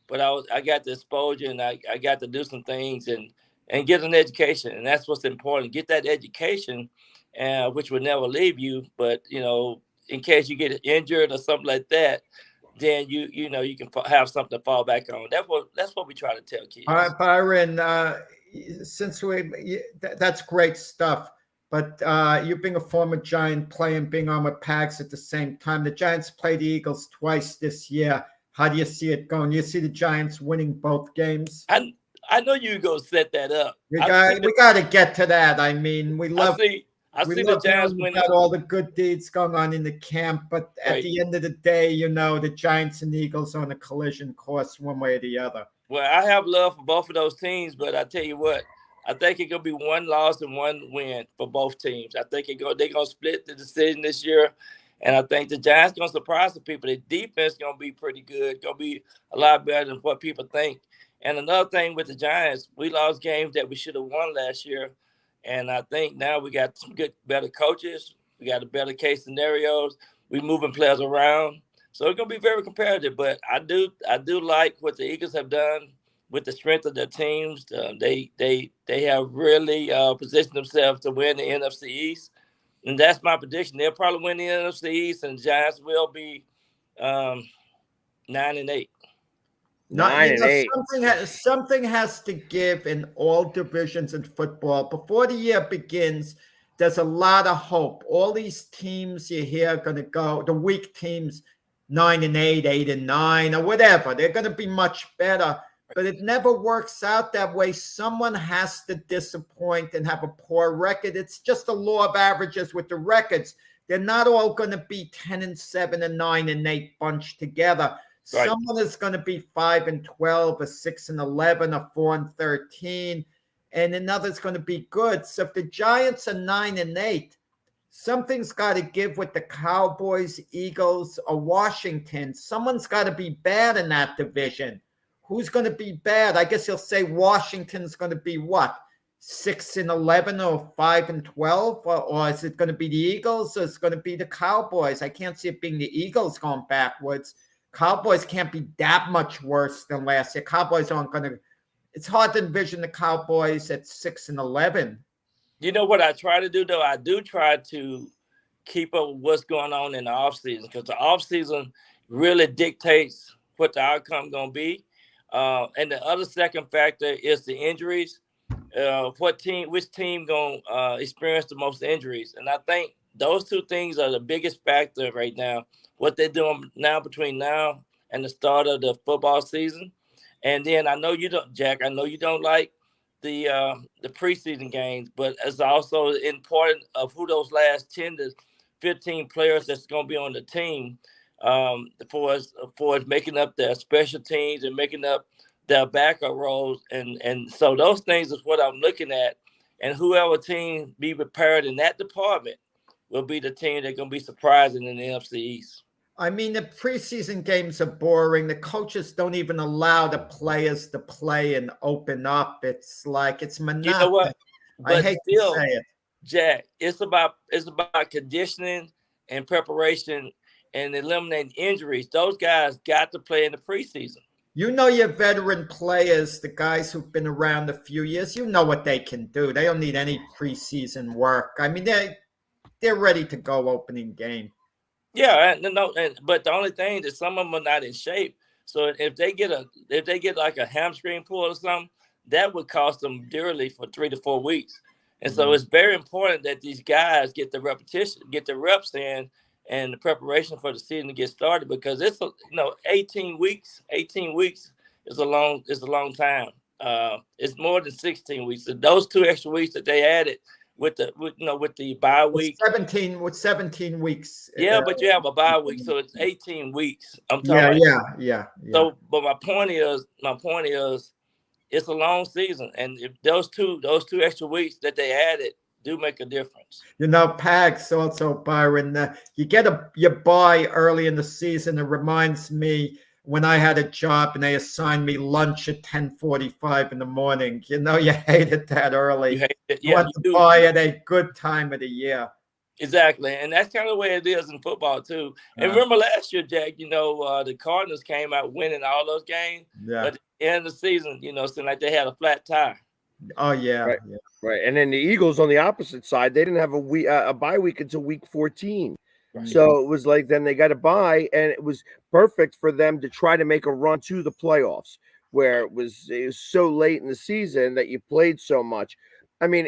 but I got the exposure and I got to do some things and get an education. And that's what's important. Get that education, which will never leave you. But, in case you get injured or something like that, then you can have something to fall back on. That's what we try to tell kids. All right, Byron, that's great stuff. But you being a former Giant player and being on with Pags at the same time, the Giants played the Eagles twice this year. How do you see it going? You see the Giants winning both games? I know you go set that up. We got to get to that. I mean, we love. I see the Giants winning. Got all the good deeds going on in the camp, but at the end of the day, the Giants and Eagles are on a collision course one way or the other. Well, I have love for both of those teams, but I tell you what, I think it's gonna be one loss and one win for both teams. I think they're gonna split the decision this year, and I think the Giants gonna surprise the people. The defense gonna be pretty good. Gonna be a lot better than what people think. And another thing with the Giants, we lost games that we should have won last year. And I think now we got some better coaches. We got a better case scenarios. We moving players around. So it's going to be very competitive. But I do like what the Eagles have done with the strength of their teams. They have really positioned themselves to win the NFC East. And that's my prediction. They'll probably win the NFC East, and the Giants will be 9-8. 9-8. Something has to give in all divisions in football. Before the year begins, there's a lot of hope. All these teams you hear are going to go, the weak teams, 9-8, 8-9, or whatever. They're going to be much better. But it never works out that way. Someone has to disappoint and have a poor record. It's just a law of averages with the records. They're not all going to be 10-7 and 9-8 bunched together. Right. Someone is going to be 5-12, or 6-11, or 4-13, and another's going to be good. So if the Giants are 9-8, something's got to give with the Cowboys, Eagles, or Washington. Someone's got to be bad in that division. Who's going to be bad? I guess you'll say Washington's going to be what? 6-11 or 5-12, or is it going to be the Eagles, or is it going to be the Cowboys? I can't see it being the Eagles going backwards. Cowboys can't be that much worse than last year. Cowboys aren't going to. It's hard to envision the Cowboys at 6-11. You know what I try to do, though? I do try to keep up with what's going on in the offseason, because the offseason really dictates what the outcome going to be. And the other second factor is the injuries. Which team going to experience the most injuries? And I think those two things are the biggest factor right now. What they're doing now between now and the start of the football season. And then I know you don't, Jack, I know you don't like the preseason games, but it's also important of who those last 10 to 15 players that's going to be on the team for us making up their special teams and making up their backup roles. And so those things is what I'm looking at. And whoever team be prepared in that department will be the team that's going to be surprising in the NFC East. I mean, the preseason games are boring. The coaches don't even allow the players to play and open up. It's like it's You know monotonous. what? I But hate still, to say it. Jack, it's about conditioning and preparation and eliminating injuries. Those guys got to play in the preseason. You know your veteran players, the guys who've been around a few years, you know what they can do. They don't need any preseason work. I mean, they're ready to go opening game. Yeah, but the only thing is some of them are not in shape. So if they get like a hamstring pull or something, that would cost them dearly for 3 to 4 weeks. And so it's very important that these guys get the repetition, get the reps in, and the preparation for the season to get started, because it's 18 weeks. 18 weeks is a long time. It's more than 16 weeks. So those 2 extra weeks that they added with the bye week. 17 weeks. Yeah, but you have a bye week, so it's 18 weeks. I'm talking Yeah. So, but my point is, it's a long season, and if those two extra weeks that they added do make a difference. You know, Pags also, Byron, you get your bye early in the season. It reminds me when I had a job and they assigned me lunch at 10:45 in the morning. You know, you hated that early. You hate it. You want to buy at a good time of the year. Exactly, and that's kind of the way it is in football too. And remember last year, Jack, the Cardinals came out winning all those games, but at the end of the season, it seemed like they had a flat tire. Oh yeah, right. And then the Eagles on the opposite side, they didn't have a bye week until week 14. Right. So it was like then they got a bye, and it was perfect for them to try to make a run to the playoffs, where it was so late in the season that you played so much. I mean,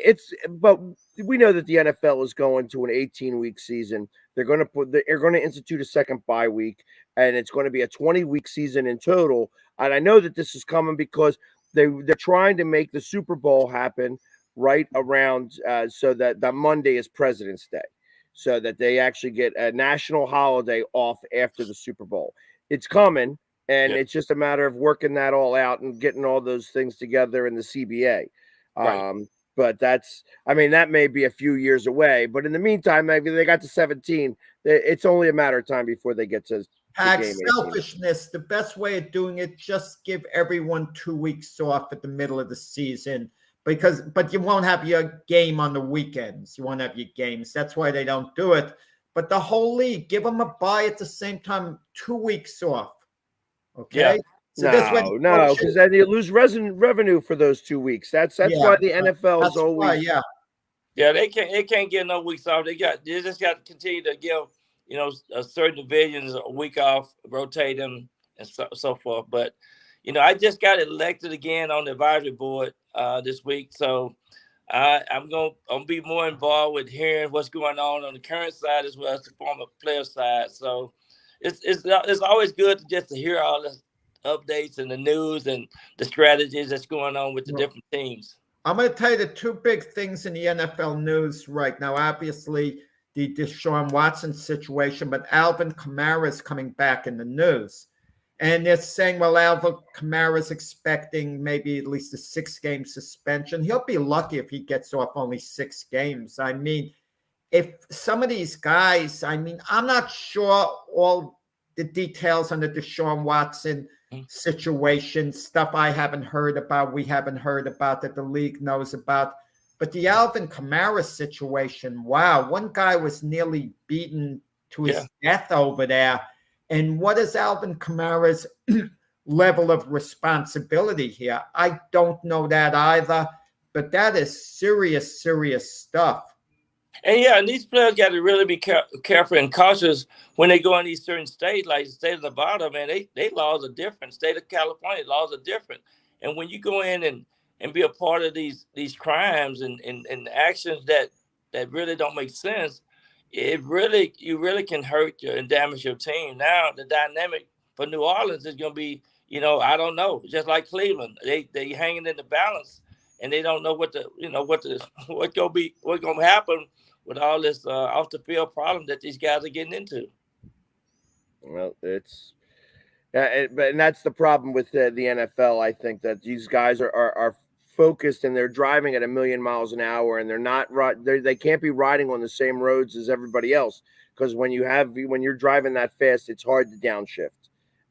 but we know that the NFL is going to an 18-week season. They're going to institute a second bye week, and it's going to be a 20-week season in total. And I know that this is coming because they're trying to make the Super Bowl happen right around so that the Monday is President's Day, so that they actually get a national holiday off after the Super Bowl. It's coming, and it's just a matter of working that all out and getting all those things together in the CBA. Right. But that may be a few years away. But in the meantime, maybe they got to 17. It's only a matter of time before they get to selfishness. The best way of doing it, just give everyone 2 weeks off at the middle of the season, but you won't have your game on the weekends. You won't have your games. That's why they don't do it. But the whole league, give them a bye at the same time, 2 weeks off. Okay. Yeah. So no, because then you lose revenue for those 2 weeks. That's why the NFL is always they can't get no weeks off. They just got to continue to give a certain divisions a week off, rotate them, and so forth. But I just got elected again on the advisory board this week, so I'm gonna be more involved with hearing what's going on the current side as well as the former player side. So it's always good to hear all the updates and the news and the strategies that's going on with the different teams. I'm going to tell you the 2 big things in the NFL news right now. Obviously, the Deshaun Watson situation, but Alvin Kamara is coming back in the news. And they're saying, well, Alvin Kamara is expecting maybe at least a 6-game suspension. He'll be lucky if he gets off only 6 games. I mean, if some of these guys, I'm not sure all the details on the Deshaun Watson situation, stuff I haven't heard about, we haven't heard about, that the league knows about. But the Alvin Kamara situation, wow, one guy was nearly beaten to his death over there. And what is Alvin Kamara's level of responsibility here? I don't know that either, but that is serious, serious stuff. And these players got to really be careful and cautious when they go in these certain states, like the state of Nevada, man. They laws are different. State of California laws are different. And when you go in and be a part of these crimes and actions that really don't make sense, you really can hurt and damage your team. Now the dynamic for New Orleans is going to be, I don't know, just like Cleveland, they hanging in the balance, and they don't know what's going to happen with all this off the field problem that these guys are getting into. Well, and that's the problem with the NFL. I think that these guys are focused and they're driving at 1,000,000 miles an hour and they're not they can't be riding on the same roads as everybody else, because when you're driving that fast, it's hard to downshift.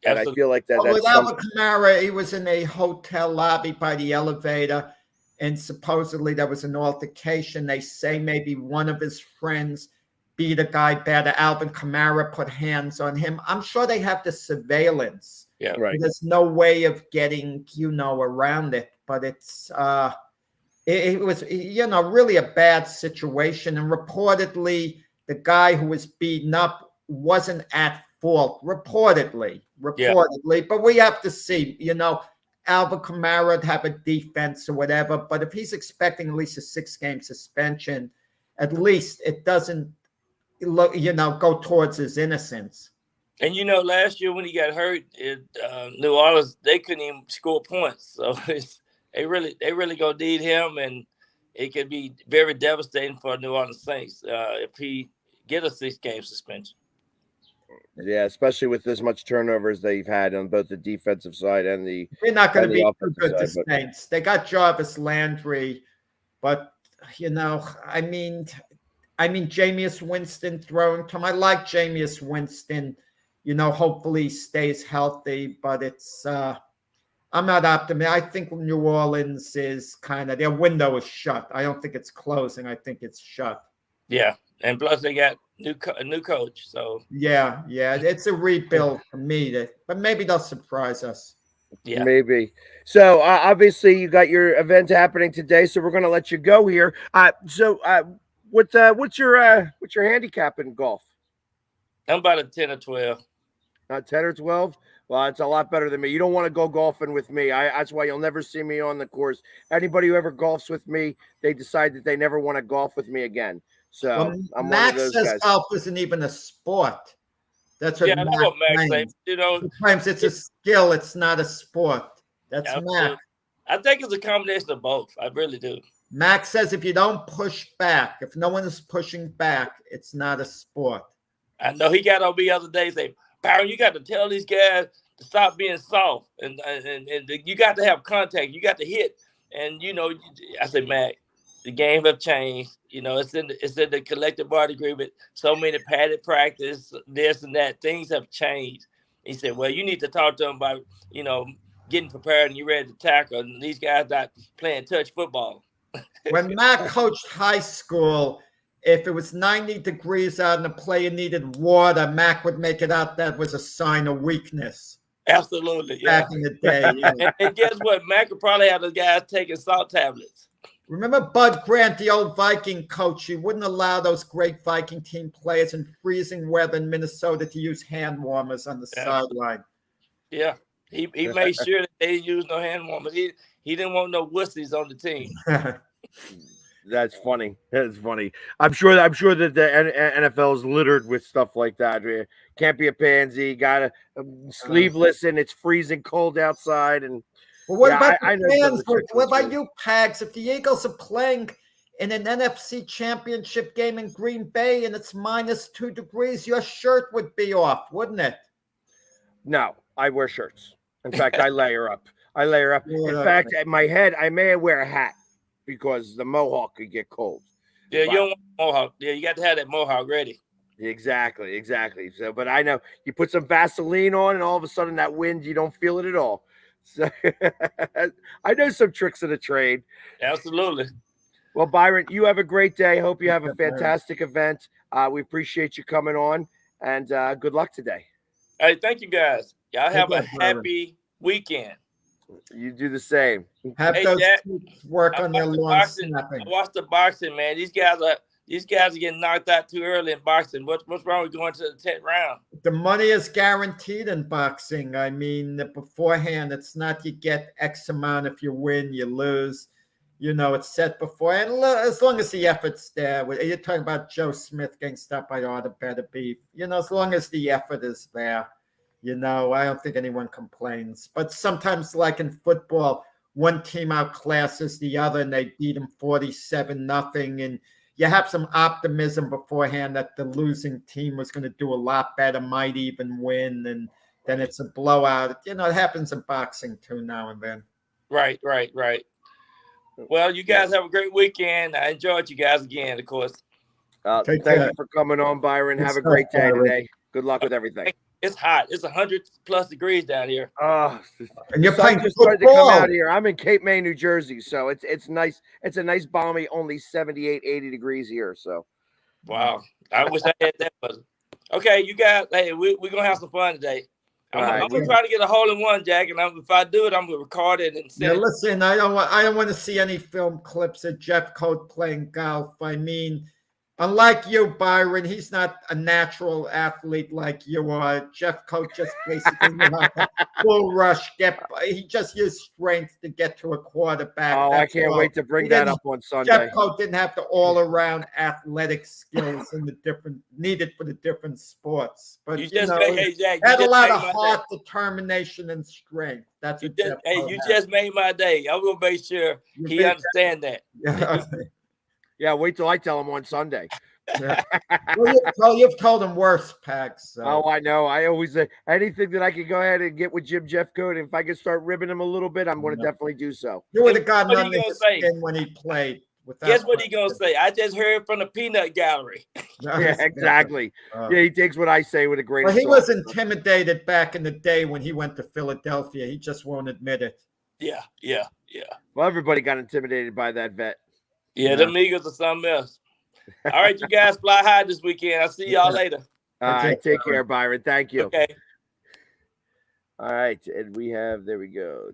And Absolutely. I feel like that's with something. Alvin Kamara, he was in a hotel lobby by the elevator, and supposedly there was an altercation. They say maybe one of his friends beat a guy better. Alvin Kamara put hands on him. I'm sure they have the surveillance. Yeah. Right. There's no way of getting, around it. But it's it was, really a bad situation. And reportedly, the guy who was beaten up wasn't at fault. Reportedly. But we have to see, Alvin Kamara would have a defense or whatever. But if he's expecting at least a 6-game suspension, at least it doesn't go towards his innocence. And last year when he got hurt, New Orleans, they couldn't even score points. So they really gonna need him, and it could be very devastating for New Orleans Saints if he get a 6-game suspension. Yeah, especially with as much turnovers they've had on both the defensive side and the. They're not going to be too offensive good, the side, Saints. They got Jarvis Landry, but I mean, Jameis Winston throwing to him. I like Jameis Winston. Hopefully he stays healthy, but it's I'm not optimistic. I think New Orleans is their window is shut. I don't think it's closing. I think it's shut. Yeah, and plus they got a new coach. So yeah, it's a rebuild for me. But maybe they'll surprise us. Yeah, maybe. So obviously you got your event happening today, so we're going to let you go here. What's your handicap in golf? I'm about a 10 or 12. 10 or 12? Well, it's a lot better than me. You don't want to go golfing with me. That's why you'll never see me on the course. Anybody who ever golfs with me, they decide that they never want to golf with me again. So I'm Max one of those says guys. golf isn't even a sport. That's what That's what Max says. Sometimes it's a skill. It's not a sport. That's absolutely. Max. I think it's a combination of both. I really do. Max says if you don't push back, if no one is pushing back, it's not a sport. I know he got on me the other day saying, Byron, you got to tell these guys to stop being soft, and you got to have contact. You got to hit. And, I said, Mac, the game have changed. It's in the collective bargaining agreement. So many padded practice, this and that. Things have changed. He said, well, you need to talk to them about, getting prepared and you ready to tackle. And these guys not playing touch football. When Mac coached high school, if it was 90 degrees out and the player needed water, Mac would make it out that was a sign of weakness. Absolutely. Back in the day. Yeah. And guess what? Mac could probably have the guys taking salt tablets. Remember Bud Grant, the old Viking coach? He wouldn't allow those great Viking team players in freezing weather in Minnesota to use hand warmers on the sideline. Yeah. He made sure that they didn't use no hand warmers. He didn't want no wussies on the team. That's funny. That's funny. I'm sure that the NFL is littered with stuff like that. Can't be a pansy. Got to sleeveless, and it's freezing cold outside. And well, what about the fans? What about you, Pags? If the Eagles are playing in an NFC Championship game in Green Bay and it's -2 degrees, your shirt would be off, wouldn't it? No, I wear shirts. In fact, I layer up. Yeah, In fact, at my head, I may wear a hat because the mohawk could get cold. Yeah, you don't want mohawk. Yeah, you got to have that mohawk ready. Exactly. So, but I know you put some Vaseline on, and all of a sudden that wind, you don't feel it at all. So, I know some tricks of the trade. Absolutely. Well, Byron, you have a great day. Hope you have a fantastic event. We appreciate you coming on, and good luck today. Hey, thank you guys. Y'all have a happy weekend. You do the same. Have Hey, those Jack, kids work on their lawn snapping. I watched the boxing, man. These guys are getting knocked out too early in boxing. What's wrong with going to the 10th round? The money is guaranteed in boxing. I mean, beforehand, it's not you get X amount. If you win, you lose. It's set before. And as long as the effort's there. You're talking about Joe Smith getting stopped by Arthur Better Beef. As long as the effort is there, I don't think anyone complains. But sometimes, like in football, one team outclasses the other and they beat them 47-0. And you have some optimism beforehand that the losing team was going to do a lot better, might even win. And then it's a blowout. It happens in boxing too now and then. Right. Well, you guys have a great weekend. I enjoyed you guys again, of course. Thank you for coming on, Byron. Have a great day today. Good luck with everything. It's hot. It's 100+ degrees down here. And you're playing just started to come out here. I'm in Cape May, New Jersey, so it's nice. It's a nice balmy, only 78, 80 degrees here. So, wow. I wish I had that buzzer. Okay, you guys. Hey, we're gonna have some fun today. I'm gonna try to get a hole-in-one, Jack, and if I do it, I'm gonna record it and send it. Listen, I don't want to see any film clips of Jeff Coat playing golf. I mean, unlike you, Byron, he's not a natural athlete like you are. Jeff Coat just basically full rush. He just used strength to get to a quarterback. Oh, I can't wait to bring that up on Sunday. Jeff Coat didn't have the all-around athletic skills and the different needed for the different sports. But you just had a lot of heart, determination, and strength. That's what you just made my day. I'm gonna make sure he understands that. Yeah, wait till I tell him on Sunday. Well, you've told him worse, Pax. So. Oh, I know. I always say anything that I can go ahead and get with Jeff Coat. If I can start ribbing him a little bit, I'm going to definitely do so. You would have gotten under his skin when he played. Guess what he gonna say? I just heard from the peanut gallery. Yeah, exactly. He takes what I say with a grain of salt. He was intimidated back in the day when he went to Philadelphia. He just won't admit it. Yeah. Well, everybody got intimidated by that vet. Yeah, them Eagles are something else. All right, you guys fly high this weekend. I'll see y'all later. All right, take care, Byron. Thank you. Okay. All right, and there we go.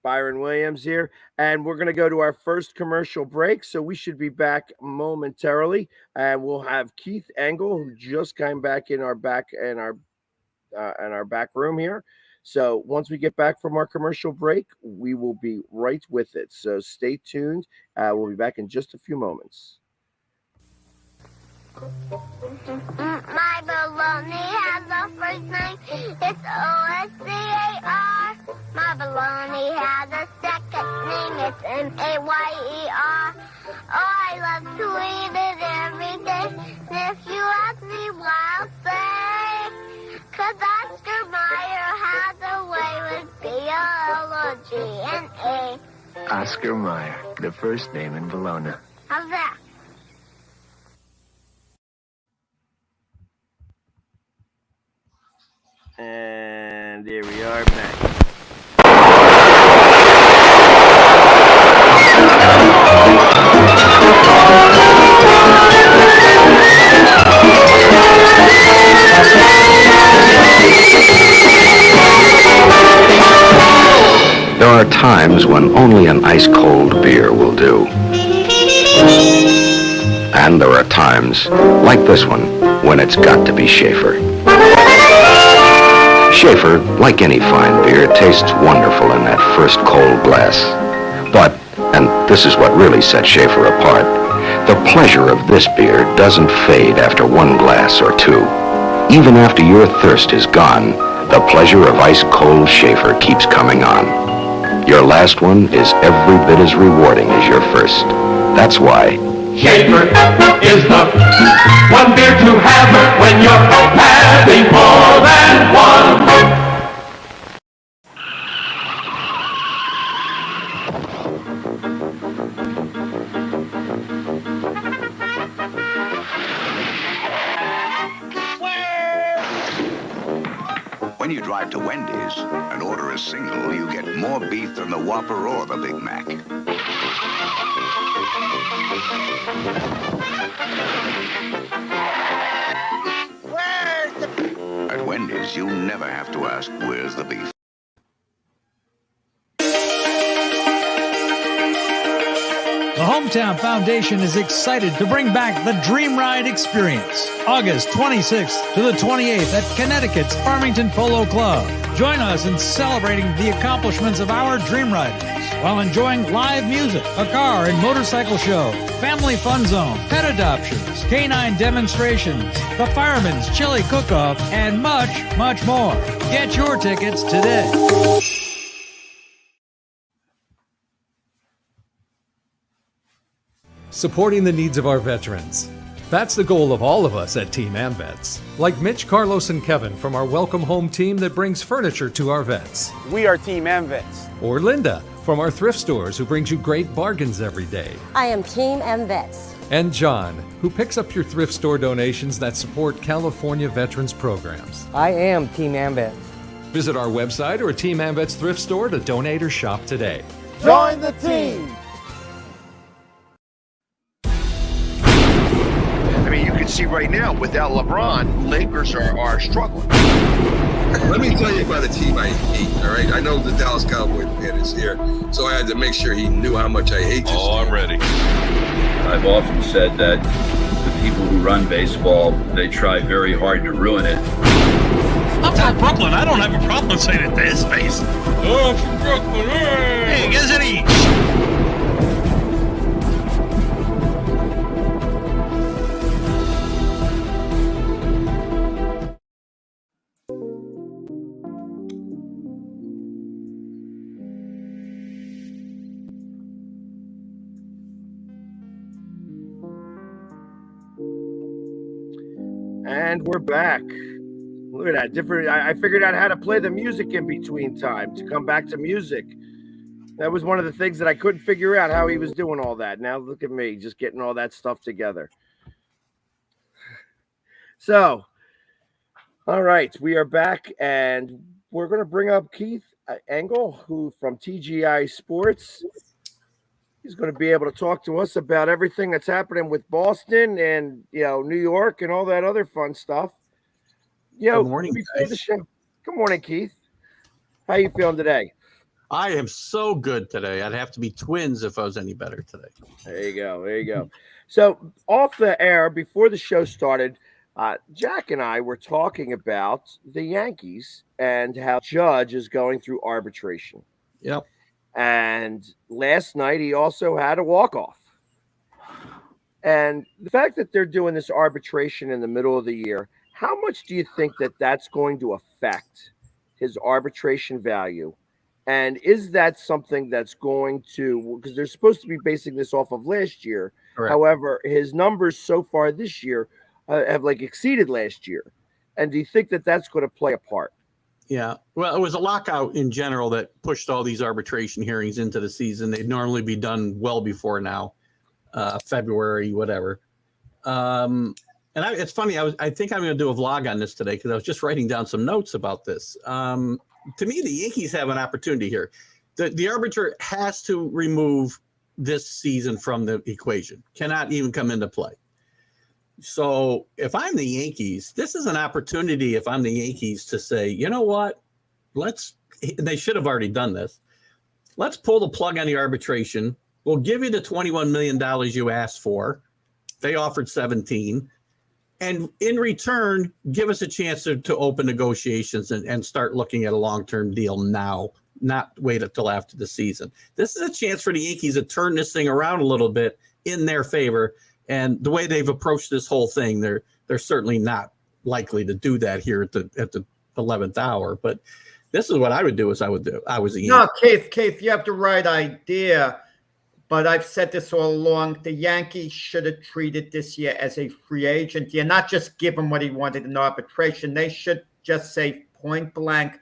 Byron Williams here, and we're going to go to our first commercial break, so we should be back momentarily, and we'll have Keith Engel, who just came back in our back room here. So once we get back from our commercial break, we will be right with it. So stay tuned. We'll be back in just a few moments. My baloney has a first name. It's O-S-C-A-R. My baloney has a second name. It's M-A-Y-E-R. Oh, I love to eat it every day. And if you ask me why, I'll say, 'cause Oscar Mayer has a way with B-O-L-O-G-N-A. Oscar Mayer, the first name in Bologna. How's that? And there we are back. There are times when only an ice-cold beer will do. And there are times, like this one, when it's got to be Schaefer. Schaefer, like any fine beer, tastes wonderful in that first cold glass. But, and this is what really sets Schaefer apart, the pleasure of this beer doesn't fade after one glass or two. Even after your thirst is gone, the pleasure of ice-cold Schaefer keeps coming on. Your last one is every bit as rewarding as your first. That's why Schaefer is the one beer to have when you're having more than one. When you drive to Wendy's and order a single, you get more beef than the Whopper or the Big Mac. At Wendy's, you never have to ask, where's the beef? The Hometown Foundation is excited to bring back the Dream Ride Experience, August 26th to the 28th at Connecticut's Farmington Polo Club. Join us in celebrating the accomplishments of our Dream Riders while enjoying live music, a car and motorcycle show, family fun zone, pet adoptions, canine demonstrations, the Fireman's Chili Cook-Off, and much, much more. Get your tickets today. Supporting the needs of our veterans. That's the goal of all of us at Team AmVets. Like Mitch, Carlos, and Kevin from our Welcome Home team that brings furniture to our vets. We are Team AmVets. Or Linda, from our thrift stores who brings you great bargains every day. I am Team MVets. And John, who picks up your thrift store donations that support California veterans programs. I am Team AmVets. Visit our website or Team AmVets thrift store to donate or shop today. Join the team! I mean, you can see right now, without LeBron, Lakers are struggling. Let me tell you about a team I hate, all right? I know the Dallas Cowboy fan is here, so I had to make sure he knew how much I hate this team. I'm ready. I've often said that the people who run baseball, they try very hard to ruin it. I'm from Brooklyn. I don't have a problem saying it to his face. Oh, I'm from Brooklyn. Hey, get us any. And we're back. Look at that. I figured out how to play the music in between time to come back to music. That was one of the things that I couldn't figure out how he was doing all that. Now look at me just getting all that stuff together. So, all right, we are back and we're going to bring up Keith Engel, who from TGI Sports. He's going to be able to talk to us about everything that's happening with Boston and, New York and all that other fun stuff. Good morning, before the show. Good morning, Keith. How you feeling today? I am so good today. I'd have to be twins if I was any better today. There you go. So off the air, before the show started, Jack and I were talking about the Yankees and how Judge is going through arbitration. Yep. And last night he also had a walk-off. And the fact that they're doing this arbitration in the middle of the year, how much do you think that that's going to affect his arbitration value? And is that something that's going to, because they're supposed to be basing this off of last year. Correct. However, his numbers so far this year have exceeded last year. And do you think that that's going to play a part? Yeah. Well, it was a lockout in general that pushed all these arbitration hearings into the season. They'd normally be done well before now, February, whatever. It's funny. I think I'm going to do a vlog on this today because I was just writing down some notes about this. To me, the Yankees have an opportunity here. The arbiter has to remove this season from the equation. Cannot even come into play. So if I'm the Yankees, this is an opportunity. If I'm the Yankees to say, you know what, they should have already done this. Let's pull the plug on the arbitration. We'll give you the $21 million you asked for. They offered 17. And in return, give us a chance to open negotiations and start looking at a long-term deal now, not wait until after the season. This is a chance for the Yankees to turn this thing around a little bit in their favor. And the way they've approached this whole thing, they're certainly not likely to do that here at the 11th hour. But this is what I would do. I was a Yankee. No, Keith, you have the right idea. But I've said this all along. The Yankees should have treated this year as a free agent year, not just give him what he wanted in arbitration. They should just say point blank,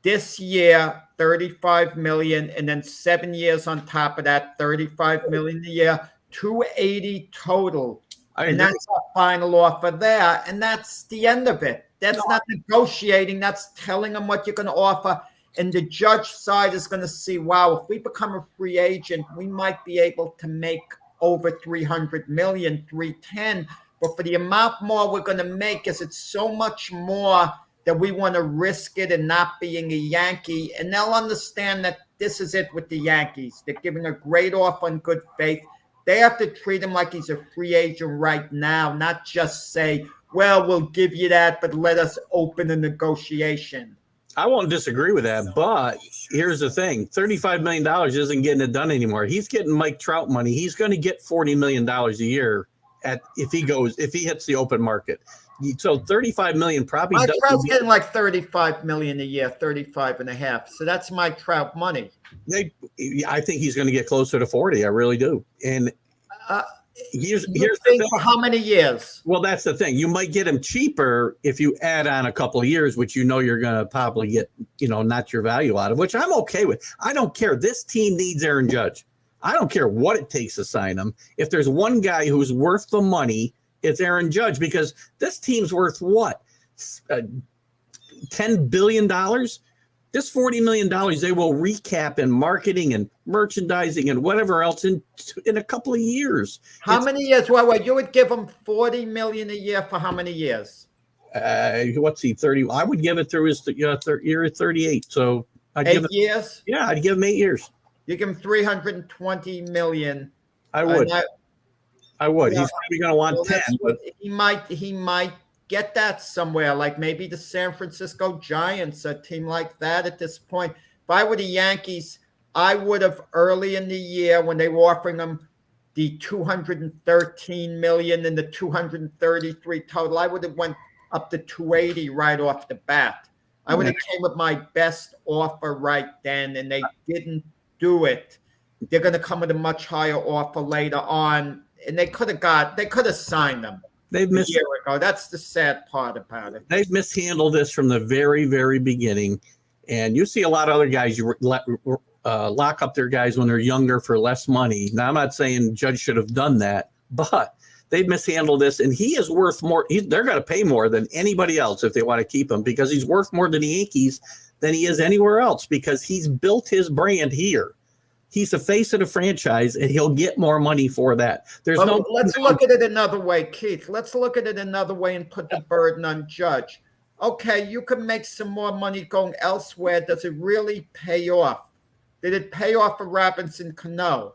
this year, $35 million, and then 7 years on top of that, $35 million a year, $280 total. And that's a final offer there. And that's the end of it. That's not negotiating. That's telling them what you're going to offer. And the Judge side is going to see, wow, if we become a free agent, we might be able to make over $300 million, $310. But for the amount more we're going to make, is it's so much more that we want to risk it and not being a Yankee. And they'll understand that this is it with the Yankees. They're giving a great offer in good faith. They have to treat him like he's a free agent right now, not just say, well, we'll give you that, but let us open a negotiation. I won't disagree with that, but here's the thing. $35 million isn't getting it done anymore. He's getting Mike Trout money. He's going to get $40 million a year if he hits the open market. So $35 million probably Mike Trout's getting like $35 million a year, 35 and a half. So that's Mike Trout money. I think he's going to get closer to 40. I really do. And here's You the think thing. for how many years? Well, that's the thing. You might get him cheaper if you add on a couple of years, which you're going to probably get, not your value out of, which I'm okay with. I don't care. This team needs Aaron Judge. I don't care what it takes to sign him. If there's one guy who's worth the money, it's Aaron Judge, because this team's worth what? $10 billion? This $40 million they will recap in marketing and merchandising and whatever else in a couple of years. How many years? Wait, you would give him $40 million a year for how many years? What's he, 30? I would give it through his year 38. So I'd 8 years? Yeah, I'd give him 8 years. You give him $320 million. I would. I would. Yeah, he's probably going to want 10. But he might get that somewhere, like maybe the San Francisco Giants, a team like that at this point. If I were the Yankees, I would have early in the year when they were offering him the $213 million and the $233 total, I would have went up to $280 right off the bat. I would have came with my best offer right then, and they didn't do it. They're going to come with a much higher offer later on, and they could have signed them. They've a year ago. That's the sad part about it. They've mishandled this from the very, very beginning. And you see a lot of other guys lock up their guys when they're younger for less money. Now, I'm not saying Judge should have done that, but they've mishandled this, and he is worth more. They're going to pay more than anybody else if they want to keep him, because he's worth more to the Yankees than he is anywhere else, because he's built his brand here. He's the face of the franchise, and he'll get more money for that. Let's look at it another way, Keith. Let's look at it another way and put the burden on Judge. Okay, you can make some more money going elsewhere. Does it really pay off? Did it pay off for Robinson Cano?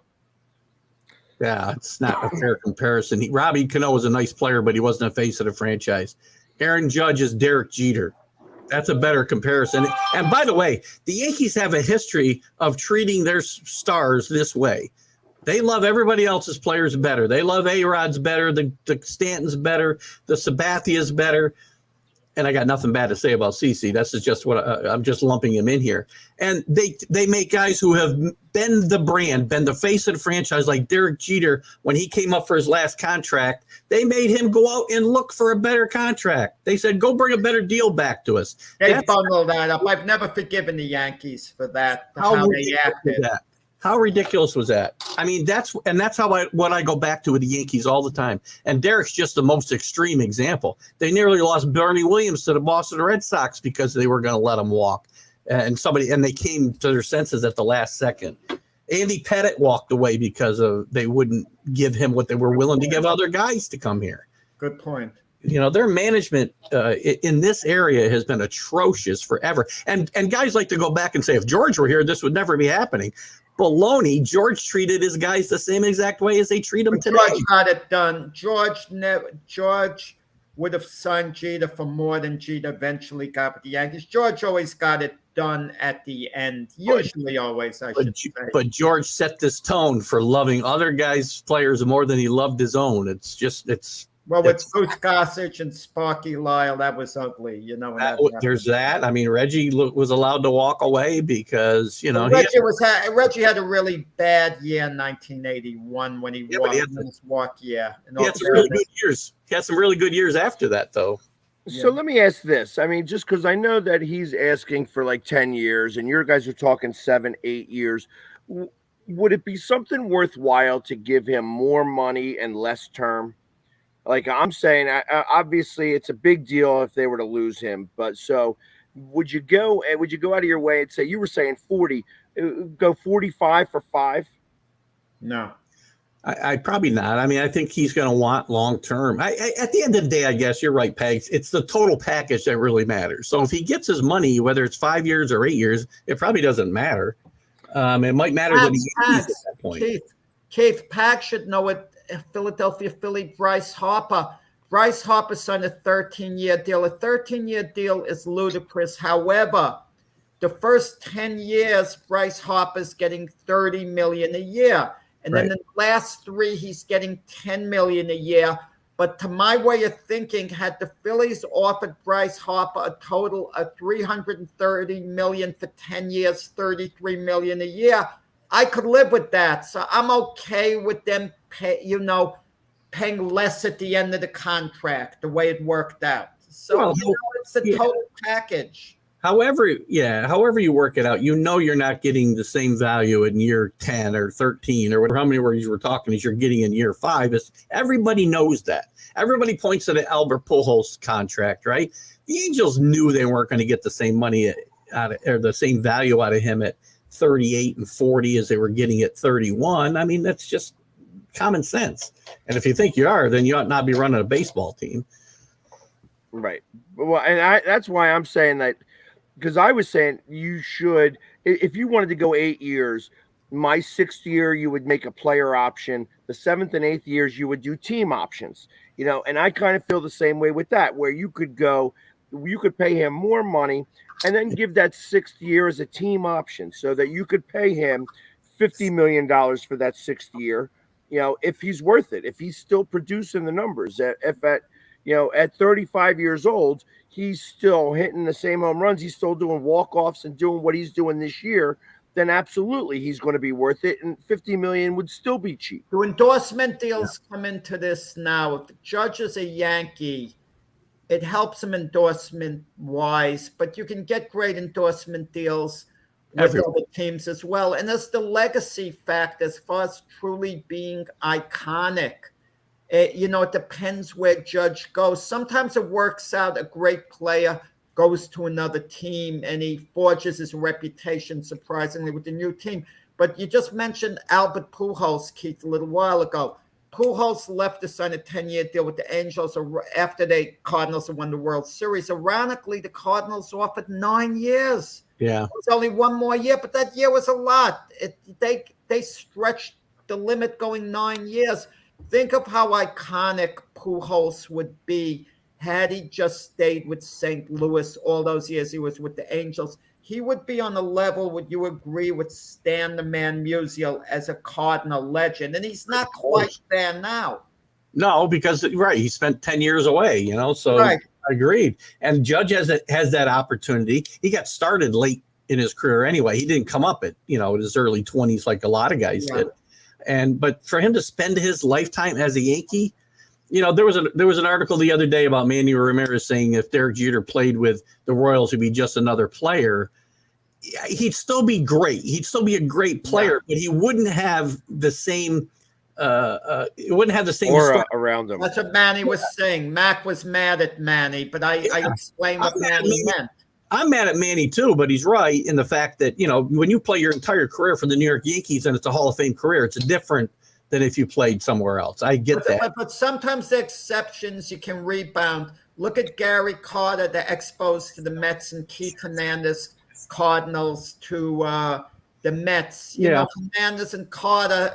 Yeah, it's not a fair comparison. Robbie Cano was a nice player, but he wasn't a face of the franchise. Aaron Judge is Derek Jeter. That's a better comparison. And by the way, the Yankees have a history of treating their stars this way. They love everybody else's players better. They love A-Rod's better, the Stanton's better, the Sabathia's better. And I got nothing bad to say about CeCe. That's just what I'm just lumping him in here. And they make guys who have been the brand, been the face of the franchise, like Derek Jeter. When he came up for his last contract, they made him go out and look for a better contract. They said, go bring a better deal back to us. They bundled that up. I've never forgiven the Yankees for that, how they acted. How ridiculous was that? I mean, that's how I go back to with the Yankees all the time. And Derek's just the most extreme example. They nearly lost Bernie Williams to the Boston Red Sox because they were going to let him walk, and they came to their senses at the last second. Andy Pettitte walked away because they wouldn't give him what they were willing to give other guys to come here. Good point. Their management in this area has been atrocious forever. And guys like to go back and say, if George were here, this would never be happening. Baloney. George treated his guys the same exact way as they treat them today. George got it done. George would have signed Jeter for more than Jeter eventually got with the Yankees. George always got it done at the end. Usually, always, I should say. But George set this tone for loving other guys' players more than he loved his own. With Bruce Gossage and Sparky Lyle, that was ugly, There's that. I mean, Reggie was allowed to walk away because, Reggie had a really bad year in 1981 when he won his walk year. He had some really good years. He had some really good years after that, though. So let me ask this. I mean, just because I know that he's asking for like 10 years and your guys are talking 7, 8 years, would it be something worthwhile to give him more money and less term? Like I'm saying, obviously it's a big deal if they were to lose him. But so would you go out of your way and say, you were saying 40, go 45 for 5? No. I probably not. I mean, I think he's going to want long-term. At the end of the day, I guess you're right, Pegs. It's the total package that really matters. So if he gets his money, whether it's 5 years or 8 years, it probably doesn't matter. It might matter to the Yankees at that point. Keith, Pack should know it. Philadelphia Philly Bryce Harper. Bryce Harper signed a 13-year deal. A 13-year deal is ludicrous. However, the first 10 years, Bryce Harper's getting $30 million a year. And then the last 3, he's getting $10 million a year. But to my way of thinking, had the Phillies offered Bryce Harper a total of $330 million for 10 years, $33 million a year, I could live with that. So I'm okay with them paying less at the end of the contract, the way it worked out. So Well, it's a total package. However you work it out, you're not getting the same value in year 10 or 13 or whatever, how many words you were talking as you're getting in year 5. Everybody knows that. Everybody points to the Albert Pujols contract, right? The Angels knew they weren't going to get the same money or the same value out of him at 38 and 40 as they were getting at 31. I mean, that's just common sense. And if you think you are, then you ought not be running a baseball team. Right. Well, and that's why I'm saying that, because I was saying you should, if you wanted to go 8 years, my 6th year, you would make a player option. The 7th and 8th years, you would do team options, and I kind of feel the same way with that, where you could pay him more money and then give that 6th year as a team option so that you could pay him $50 million for that 6th year, if he's worth it, if he's still producing the numbers, at 35 years old, he's still hitting the same home runs, he's still doing walk-offs and doing what he's doing this year, then absolutely he's going to be worth it, and $50 million would still be cheap. Do endorsement deals come into this now? If the Judge is a Yankee, it helps him endorsement-wise, but you can get great endorsement deals with other teams as well. And there's the legacy fact as far as truly being iconic. It depends where Judge goes. Sometimes it works out. A great player goes to another team and he forges his reputation, surprisingly, with the new team. But you just mentioned Albert Pujols, Keith, a little while ago. Pujols left to sign a 10-year deal with the Angels after the Cardinals had won the World Series. Ironically, the Cardinals offered 9 years. Yeah. It was only one more year, but that year was a lot. They stretched the limit going 9 years. Think of how iconic Pujols would be had he just stayed with St. Louis all those years he was with the Angels. He would be on the level, would you agree, with Stan the Man Musial as a Cardinal legend? And he's not quite there now. No, because, he spent 10 years away, so right. Agreed. And Judge has that opportunity. He got started late in his career anyway. He didn't come up at, his early 20s like a lot of guys did. But for him to spend his lifetime as a Yankee, there was an article the other day about Manny Ramirez saying if Derek Jeter played with the Royals, he'd be just another player. He'd still be great. He'd still be a great player, but he wouldn't have the same. It wouldn't have the same aura around him. That's what Manny was saying. Mac was mad at Manny, but I explained what Manny meant. I'm mad at Manny too, but he's right in the fact that, when you play your entire career for the New York Yankees and it's a Hall of Fame career, it's different than if you played somewhere else. I get that. But sometimes the exceptions, you can rebound. Look at Gary Carter, the Expos to the Mets, and Keith Hernandez, Cardinals to the Mets. You know, Hernandez and Carter,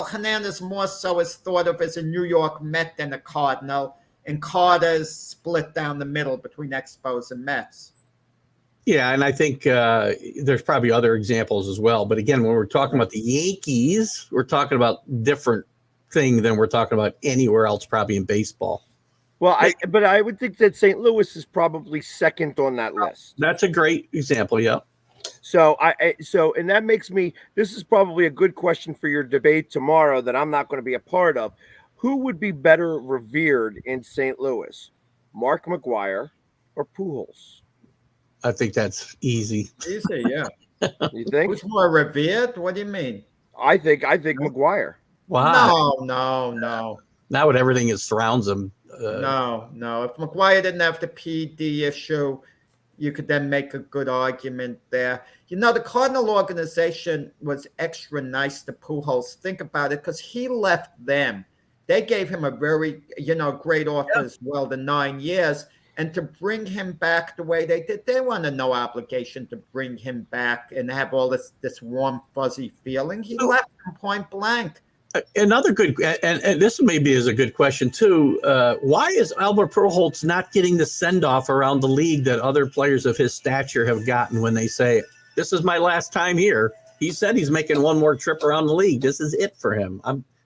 Hernandez more so is thought of as a New York Met than a Cardinal, and Carter is split down the middle between Expos and Mets. Yeah, and I think there's probably other examples as well. But again, when we're talking about the Yankees, we're talking about different thing than we're talking about anywhere else, probably in baseball. Well, I would think that St. Louis is probably second on that list. That's a great example, yeah. So and that makes me. This is probably a good question for your debate tomorrow that I'm not going to be a part of. Who would be better revered in St. Louis, Mark McGwire or Pujols? I think that's easy. Easy, yeah. You think? Who's more revered? What do you mean? I think McGwire. Wow. No. Not with everything that surrounds him. No. If McGwire didn't have the PD issue, you could then make a good argument there. The Cardinal organization was extra nice to Pujols. Think about it, because he left them. They gave him a very, great offer as well, the 9 years. And to bring him back the way they did, they wanted no obligation to bring him back and have all this warm, fuzzy feeling. He left him point blank. Another good, and this maybe is a good question too. Why is Albert Pujols not getting the send-off around the league that other players of his stature have gotten when they say, "This is my last time here"? He said he's making one more trip around the league. This is it for him.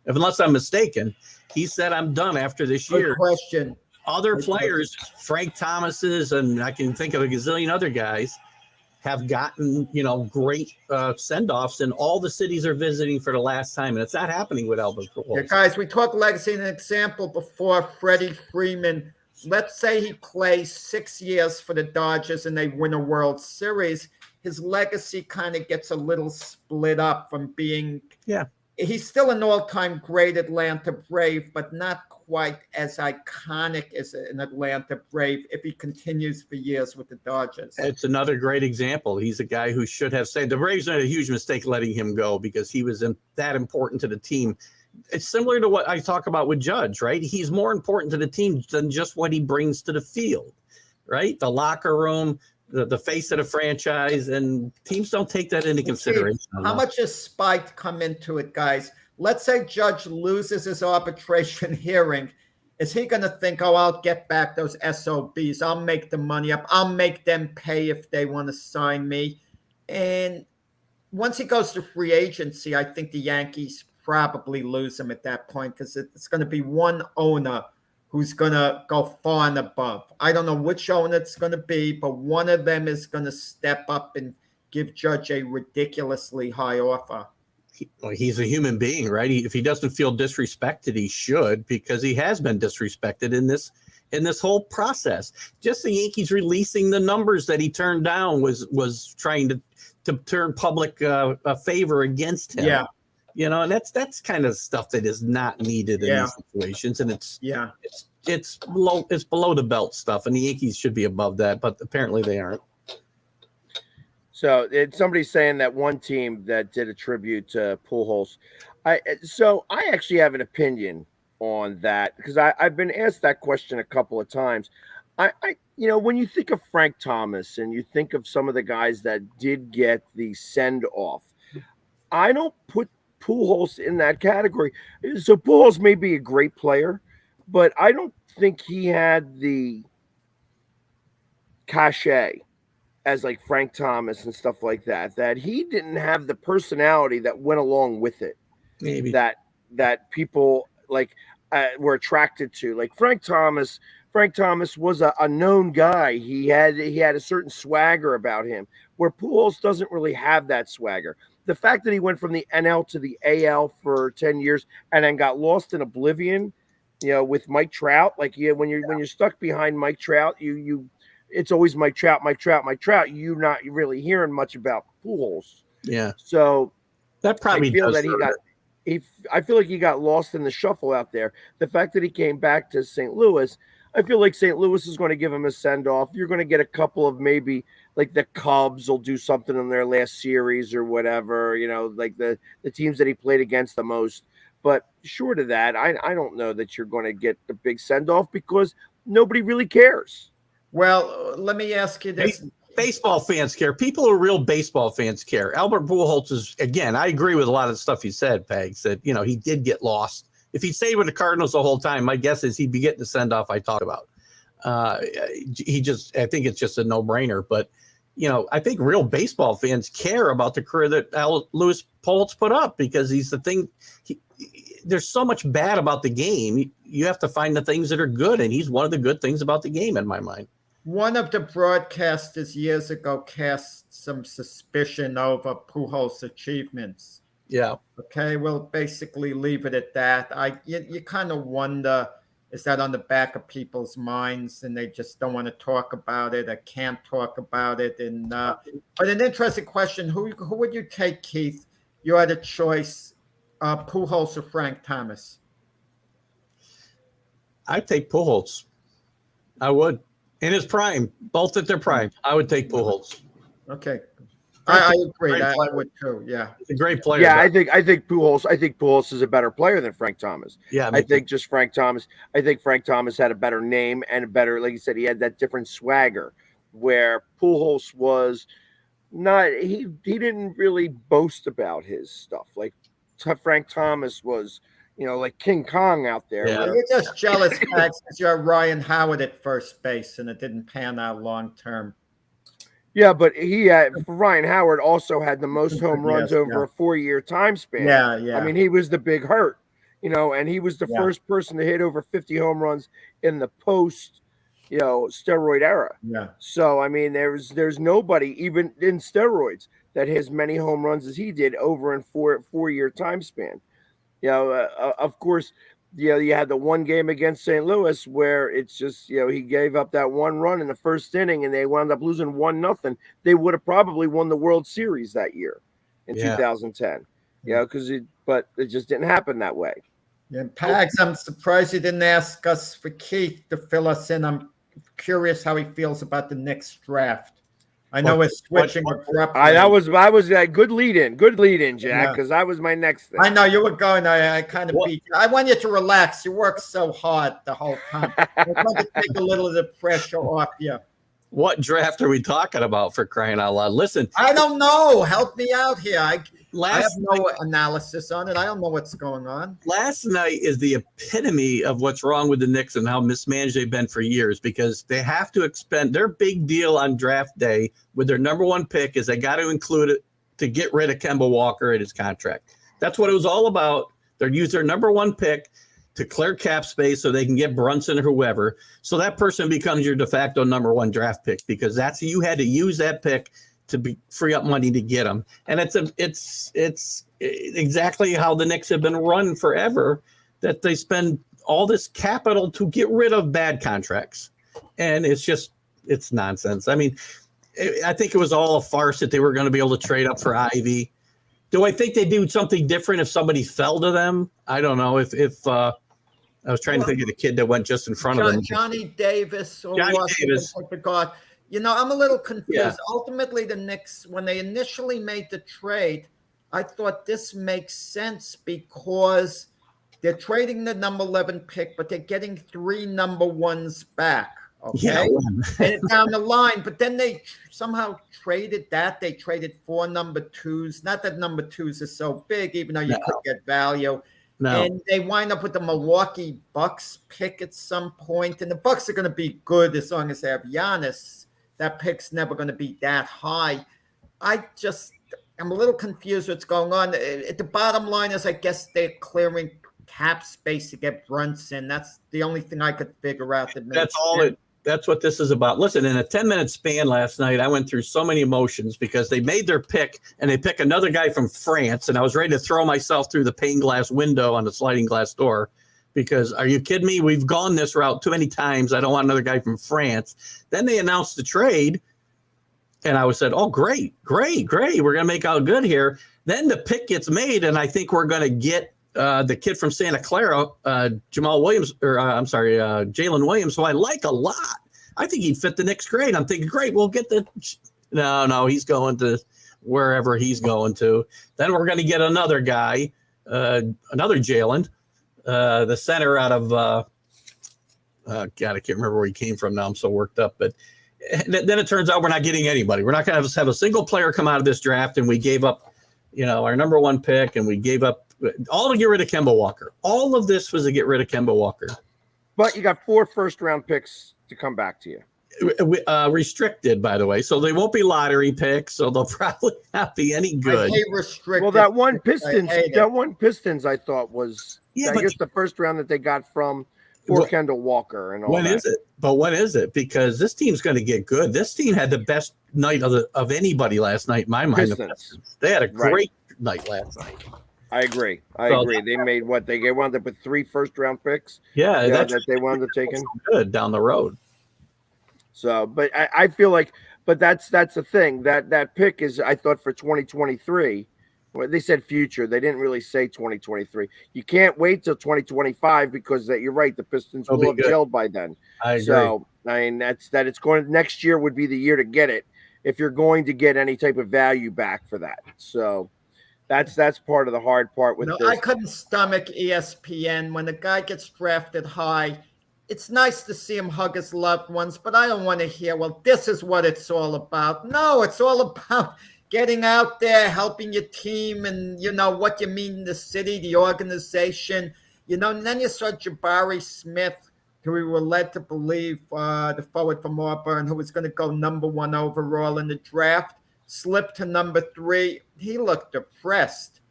Unless I'm mistaken, he said, "I'm done after this year." Good question. Other players, Frank Thomas's, and I can think of a gazillion other guys, have gotten, great send-offs, and all the cities are visiting for the last time, and it's not happening with Albert Pujols. Yeah, guys, we talked legacy. An example before, Freddie Freeman. Let's say he plays 6 years for the Dodgers and they win a World Series. His legacy kind of gets a little split up from being. Yeah. He's still an all-time great Atlanta Brave, but not quite as iconic as an Atlanta Brave if he continues for years with the Dodgers. It's another great example. He's a guy who should have stayed. The Braves made a huge mistake letting him go because he was that important to the team. It's similar to what I talk about with Judge, right? He's more important to the team than just what he brings to the field, right? The locker room, the face of the franchise, and teams don't take that into consideration. How much does spite come into it, guys? Let's say Judge loses his arbitration hearing. Is he going to think, oh, I'll get back those SOBs. I'll make the money up. I'll make them pay if they want to sign me. And once he goes to free agency, I think the Yankees probably lose him at that point because it's going to be one owner who's going to go far and above. I don't know which owner it's going to be, but one of them is going to step up and give Judge a ridiculously high offer. He's a human being, right? If he doesn't feel disrespected, he should, because he has been disrespected in this whole process. Just the Yankees releasing the numbers that he turned down was trying to turn public favor against him. Yeah. And that's kind of stuff that is not needed in these situations, and it's below the belt stuff, and the Yankees should be above that, but apparently they aren't. So somebody's saying that one team that did a tribute to Pujols. I actually have an opinion on that because I've been asked that question a couple of times. When you think of Frank Thomas and you think of some of the guys that did get the send off, I don't put Pujols in that category. So Pujols may be a great player, but I don't think he had the cachet as like Frank Thomas and stuff like that, that he didn't have the personality that went along with it. Maybe that people were attracted to. Like Frank Thomas was a known guy. He had a certain swagger about him, where Pujols doesn't really have that swagger. The fact that he went from the NL to the AL for 10 years and then got lost in oblivion, with Mike Trout, when you're stuck behind Mike Trout, it's always Mike Trout. You're not really hearing much about Pujols. Yeah. So that probably I feel like he got lost in the shuffle out there. The fact that he came back to St. Louis, I feel like St. Louis is going to give him a send-off. You're going to get a couple of maybe like the Cubs will do something in their last series or whatever, like the teams that he played against the most. But short of that, I don't know that you're going to get the big send-off because nobody really cares. Well, let me ask you this. Baseball fans care. People who are real baseball fans care. Albert Pujols is, again, I agree with a lot of the stuff he said, Pegs, that, he did get lost. If he stayed with the Cardinals the whole time, my guess is he'd be getting the send-off I talk about. I think it's just a no-brainer. But, I think real baseball fans care about the career that Louis Pujols put up because he's the thing. There's so much bad about the game. You have to find the things that are good, and he's one of the good things about the game in my mind. One of the broadcasters years ago cast some suspicion over Pujols' achievements. Yeah. Okay, we'll basically leave it at that. You kind of wonder, is that on the back of people's minds and they just don't want to talk about it or can't talk about it? And but an interesting question, who would you take, Keith? You had a choice, Pujols or Frank Thomas? I'd take Pujols. I would. In his prime, both at their prime, I would take Pujols. Okay. I agree. I would too. Yeah. He's a great player. Yeah, I think Pujols is a better player than Frank Thomas. Yeah. I think Frank Thomas had a better name and a better, like you said, he had that different swagger where Pujols was not, he didn't really boast about his stuff. Like Frank Thomas was, like King Kong out there. Yeah. You're just jealous, Max, because you have Ryan Howard at first base and it didn't pan out long term. Yeah, but Ryan Howard also had the most home runs over a 4-year time span. Yeah. I mean, he was the big hurt, and he was the first person to hit over 50 home runs in the post steroid era. Yeah. So I mean, there's nobody even in steroids that has many home runs as he did over in four-year time span. Of course, you had the one game against St. Louis where it's just, he gave up that one run in the first inning and they wound up losing 1-0. They would have probably won the World Series that year in 2010. But it just didn't happen that way. Yeah, Pags, I'm surprised you didn't ask us for Keith to fill us in. I'm curious how he feels about the next draft. I know it's switching abruptly. I was good lead in, Jack, because that was my next thing. I know you were going. I kind of beat you. I want you to relax. You worked so hard the whole time. I want to take a little of the pressure off you. What draft are we talking about, for crying out loud? Listen, I don't know. Help me out here. I have no analysis on it. I don't know what's going on. Last night is the epitome of what's wrong with the Knicks and how mismanaged they've been for years, because they have to expend their big deal on draft day with their number one pick is they got to include it to get rid of Kemba Walker and his contract. That's what it was all about. They're use their number one pick to clear cap space so they can get Brunson or whoever. So that person becomes your de facto number one draft pick, because you had to use that pick to free up money to get them. And it's exactly how the Knicks have been run forever, that they spend all this capital to get rid of bad contracts. And it's nonsense. I mean, I think it was all a farce that they were going to be able to trade up for Ivy. Do I think they do something different if somebody fell to them? I don't know. If I was trying to think of the kid that went just in front of them. Johnny Davis. Johnny Davis. I forgot. I'm a little confused. Yeah. Ultimately, the Knicks, when they initially made the trade, I thought this makes sense because they're trading the number 11 pick, but they're getting 3 number 1s back. Okay. Yeah. And down the line, but then they somehow traded that. They traded 4 number 2s. Not that number 2s are so big, even though you could get value. No. And they wind up with the Milwaukee Bucks pick at some point. And the Bucks are going to be good as long as they have Giannis. That pick's never going to be that high. I'm a little confused what's going on. The bottom line is, I guess they're clearing cap space to get Brunson. That's the only thing I could figure out. That's what this is about. Listen, in a 10-minute span last night, I went through so many emotions because they made their pick and they pick another guy from France. And I was ready to throw myself through the pane glass window on the sliding glass door, because are you kidding me? We've gone this route too many times. I don't want another guy from France. Then they announced the trade. And I said, oh, great. We're going to make out good here. Then the pick gets made. And I think we're going to get the kid from Santa Clara, Jalen Williams, who I like a lot. I think he'd fit the Knicks great. I'm thinking, great, we'll get no, he's going to wherever he's going to. Then we're going to get another guy, another Jalen, the center out of, God, I can't remember where he came from now. I'm so worked up. But then it turns out we're not getting anybody. We're not going to have a single player come out of this draft, and we gave up, our number one pick, and we gave up all to get rid of Kemba Walker. All of this was to get rid of Kemba Walker. But you got 4 first-round picks to come back to you. Restricted, by the way, so they won't be lottery picks, so they'll probably not be any good. I hate restricted. Well, that one Pistons, I thought was I guess the first round that they got for Kendall Walker and all. When is it? But when is it? Because this team's going to get good. This team had the best night of anybody last night. In my mind, they had a great night last night. I agree. They made they wound up with 3 first-round picks. Yeah, that they wound up taking good down the road. So, but I feel like, but that's the thing that pick is, I thought, for 2023. Well, they said future. They didn't really say 2023. You can't wait till 2025 because you're right. The Pistons will have gelled by then. I agree. So, I mean, it's going. Next year would be the year to get it if you're going to get any type of value back for that. So. That's part of the hard part with this. I couldn't stomach ESPN when the guy gets drafted high. It's nice to see him hug his loved ones, but I don't want to hear, well, this is what it's all about. No, it's all about getting out there, helping your team, and what you mean in the city, the organization. And then you saw Jabari Smith, who we were led to believe, the forward from Auburn, who was going to go number 1 overall in the draft. Slipped to number 3. He looked depressed.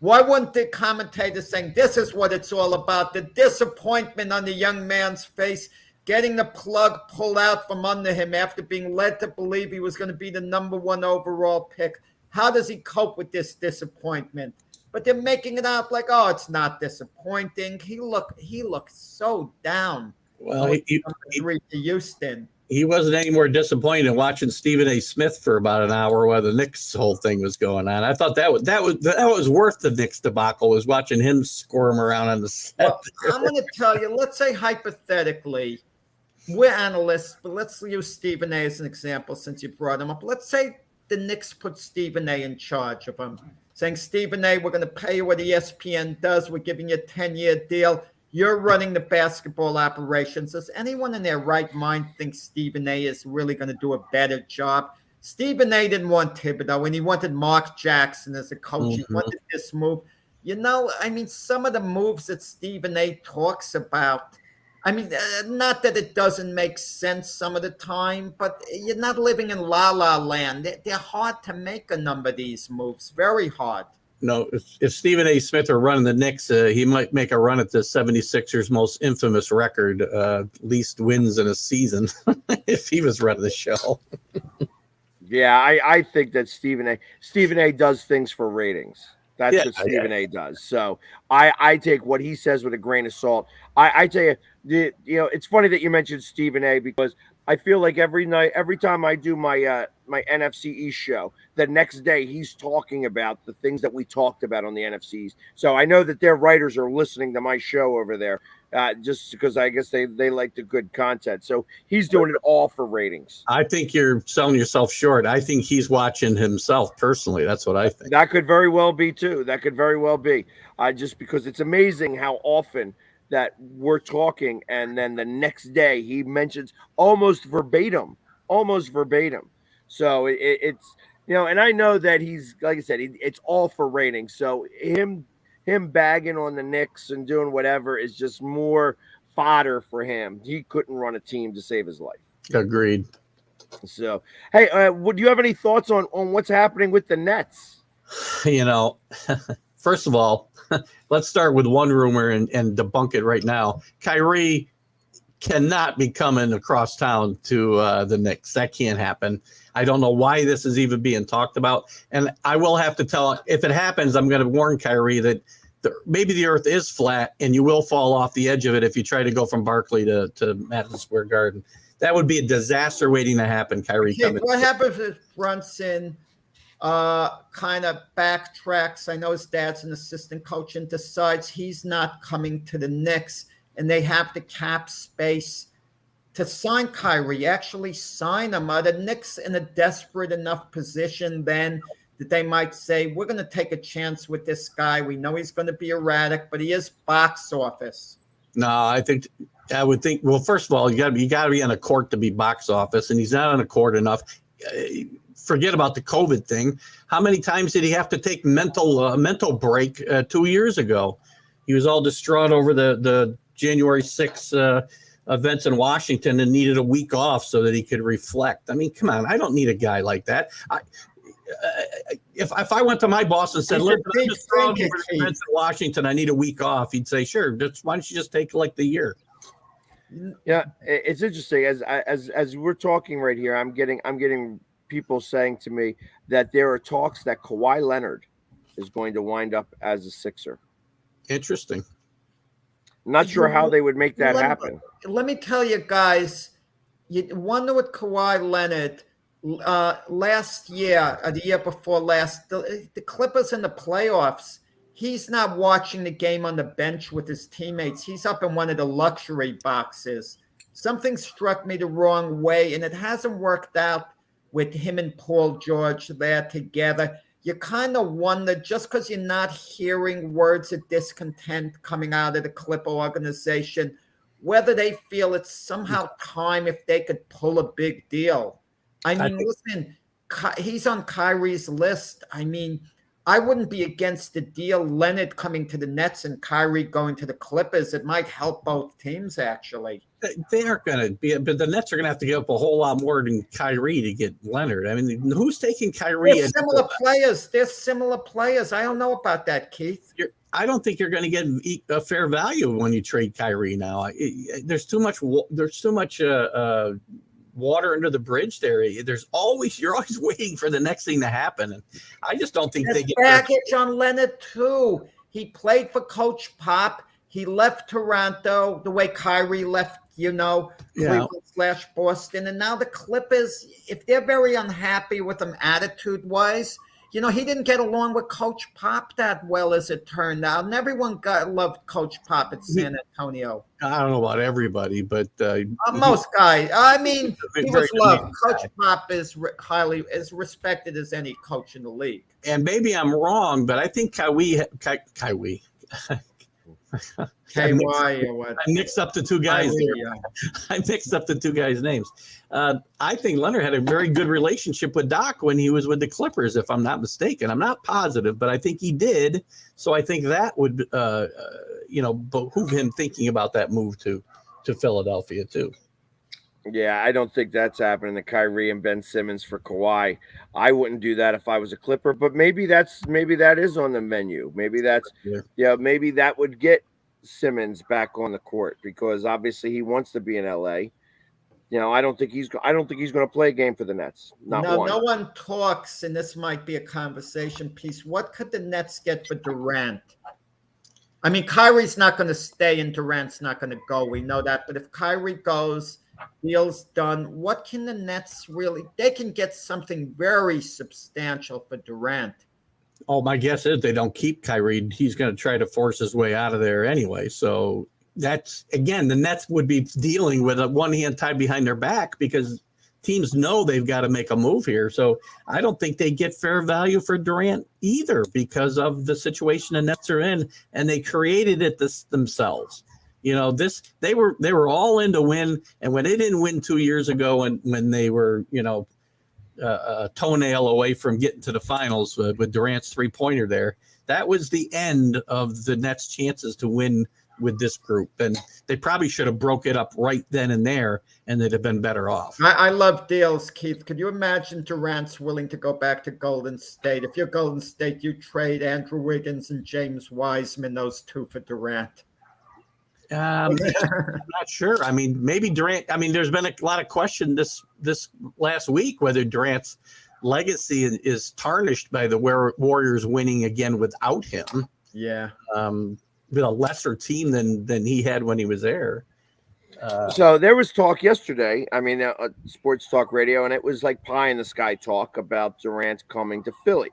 Why wouldn't the commentator saying this is what it's all about? The disappointment on the young man's face. getting the plug pulled out from under him after being led to believe he was going to be the #1 overall pick. How does he cope with this disappointment? But they're making it out like, oh, it's not disappointing. He looked so down. Well, he to Houston. He wasn't any more disappointed in watching Stephen A. Smith for about an hour while the Knicks whole thing was going on. I thought that was worth the Knicks debacle, was watching him squirm around on the set. Well, I'm going to tell you, let's say hypothetically, we're analysts, but let's use Stephen A. as an example since you brought him up. Let's say the Knicks put Stephen A. in charge of him, saying, Stephen A., we're going to pay you what ESPN does. We're giving you a 10-year deal. You're running the basketball operations. Does anyone in their right mind think Stephen A. is really going to do a better job? Stephen A. didn't want Thibodeau, and he wanted Mark Jackson as a coach. He wanted this move. You know, I mean, some of the moves that Stephen A. talks about, I mean, not that it doesn't make sense some of the time, but you're not living in la-la land. They're hard to make, a number of these moves, very hard. No, if Stephen A. Smith were running the Knicks, he might make a run at the 76ers' most infamous record, least wins in a season, if he was running the show. Yeah, I think that Stephen A. does things for ratings. That's what Stephen A. does. So I take what he says with a grain of salt. I tell you, it's funny that you mentioned Stephen A. because I feel like every time I do my my NFC East show, the next day he's talking about the things that we talked about on the NFC East. So I know that their writers are listening to my show over there, just because I guess they like the good content. So he's doing it all for ratings. I think you're selling yourself short. I think he's watching himself personally. That's what I think. That could very well be too. That could very well be. Just because it's amazing how often that we're talking, and then the next day he mentions almost verbatim. So it's, and I know that he's, like I said, it's all for ratings. So him bagging on the Knicks and doing whatever is just more fodder for him. He couldn't run a team to save his life. Agreed. So, hey, do you have any thoughts on what's happening with the Nets? First of all, let's start with one rumor and debunk it right now. Kyrie cannot be coming across town to the Knicks. That can't happen. I don't know why this is even being talked about. And I will have to tell, if it happens, I'm going to warn Kyrie that maybe the earth is flat and you will fall off the edge of it if you try to go from Barclay to Madison Square Garden. That would be a disaster waiting to happen, Kyrie. Okay, what happens if Brunson kind of backtracks? I know his dad's an assistant coach and decides he's not coming to the Knicks, and they have the cap space to sign Kyrie, actually sign him. Are the Knicks in a desperate enough position then that they might say, we're going to take a chance with this guy? We know he's going to be erratic, but he is box office. No, I would think, well, first of all, you got to be on a court to be box office, and he's not on a court enough. Forget about the COVID thing. How many times did he have to take mental break 2 years ago? He was all distraught over the January 6th events in Washington and needed a week off so that he could reflect. I mean, come on, I don't need a guy like that. If I went to my boss and said, "Listen, I'm just throwing over the events in Washington, I need a week off," he'd say, "Sure, why don't you just take like the year?" Yeah, it's interesting. As we're talking right here, I'm getting people saying to me that there are talks that Kawhi Leonard is going to wind up as a Sixer. Interesting. Not sure how they would make that happen. Let me tell you guys, you wonder what Kawhi Leonard last year, or the year before last, the Clippers in the playoffs, he's not watching the game on the bench with his teammates. He's up in one of the luxury boxes. Something struck me the wrong way, and it hasn't worked out with him and Paul George there together. You kind of wonder, just because you're not hearing words of discontent coming out of the Clipper organization, whether they feel it's somehow time if they could pull a big deal. I mean, listen, he's on Kyrie's list. I mean, I wouldn't be against the deal. Leonard coming to the Nets and Kyrie going to the Clippers. It might help both teams, actually. They aren't going to be, but the Nets are going to have to give up a whole lot more than Kyrie to get Leonard. I mean, who's taking Kyrie? They're similar players. They're similar players. I don't know about that, Keith. I don't think you're going to get a fair value when you trade Kyrie now. There's too much. There's too much water under the bridge there. You're always waiting for the next thing to happen, and I just don't think they get baggage on Leonard too. He played for Coach Pop. He left Toronto the way Kyrie left, Cleveland/Boston, and now the Clippers. If they're very unhappy with him attitude-wise, he didn't get along with Coach Pop that well, as it turned out, and everyone loved Coach Pop at San Antonio. I don't know about everybody, but most guys. I mean, he was loved. Coach Pop is highly as respected as any coach in the league. And maybe I'm wrong, but I think Kyrie. I mixed up the two guys. I mixed up the two guys' names. I think Leonard had a very good relationship with Doc when he was with the Clippers, if I'm not mistaken. I'm not positive, but I think he did. So I think that would, behoove him thinking about that move to Philadelphia too. Yeah, I don't think that's happening to Kyrie and Ben Simmons for Kawhi. I wouldn't do that if I was a Clipper, but maybe that is on the menu. Maybe maybe that would get Simmons back on the court, because obviously he wants to be in LA. I don't think he's going to play a game for the Nets. No one talks, and this might be a conversation piece. What could the Nets get for Durant? I mean, Kyrie's not going to stay and Durant's not going to go. We know that. But if Kyrie goes, deal's done, what can the Nets really – they can get something very substantial for Durant. Oh, my guess is they don't keep Kyrie. He's going to try to force his way out of there anyway. So that's, again, the Nets would be dealing with one hand tied behind their back, because teams know they've got to make a move here. So I don't think they get fair value for Durant either, because of the situation the Nets are in, and they created it themselves. They were all in to win, and when they didn't win 2 years ago, when they were a toenail away from getting to the finals with Durant's 3-pointer there, that was the end of the Nets' chances to win with this group, and they probably should have broke it up right then and there, and they'd have been better off. I love deals, Keith. Could you imagine Durant's willing to go back to Golden State? If you're Golden State, you trade Andrew Wiggins and James Wiseman, those two, for Durant. I'm not sure. I mean, maybe Durant. I mean, there's been a lot of question this last week whether Durant's legacy is tarnished by the Warriors winning again without him. Yeah. With a lesser team than he had when he was there. So there was talk yesterday. I mean, sports talk radio, and it was like pie in the sky talk about Durant coming to Philly.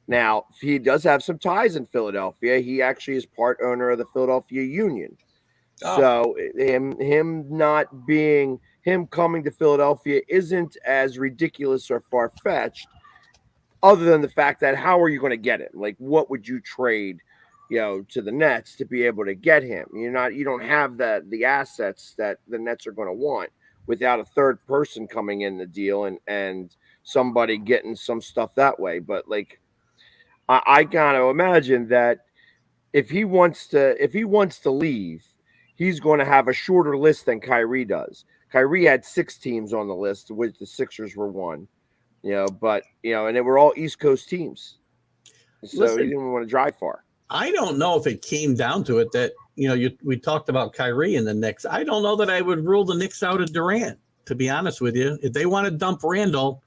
Now, he does have some ties in Philadelphia. He actually is part owner of the Philadelphia Union. Oh. So him coming to Philadelphia isn't as ridiculous or far-fetched, other than the fact that how are you going to get it? Like, what would you trade, to the Nets to be able to get him? You don't have the assets that the Nets are going to want without a third person coming in the deal and somebody getting some stuff that way. But like, I gotta imagine that if he wants to leave, he's going to have a shorter list than Kyrie does. Kyrie had 6 teams on the list, of which the Sixers were one. But and they were all East Coast teams, so he didn't want to drive far. I don't know if it came down to it that we talked about Kyrie and the Knicks. I don't know that I would rule the Knicks out of Durant, to be honest with you. If they want to dump Randall,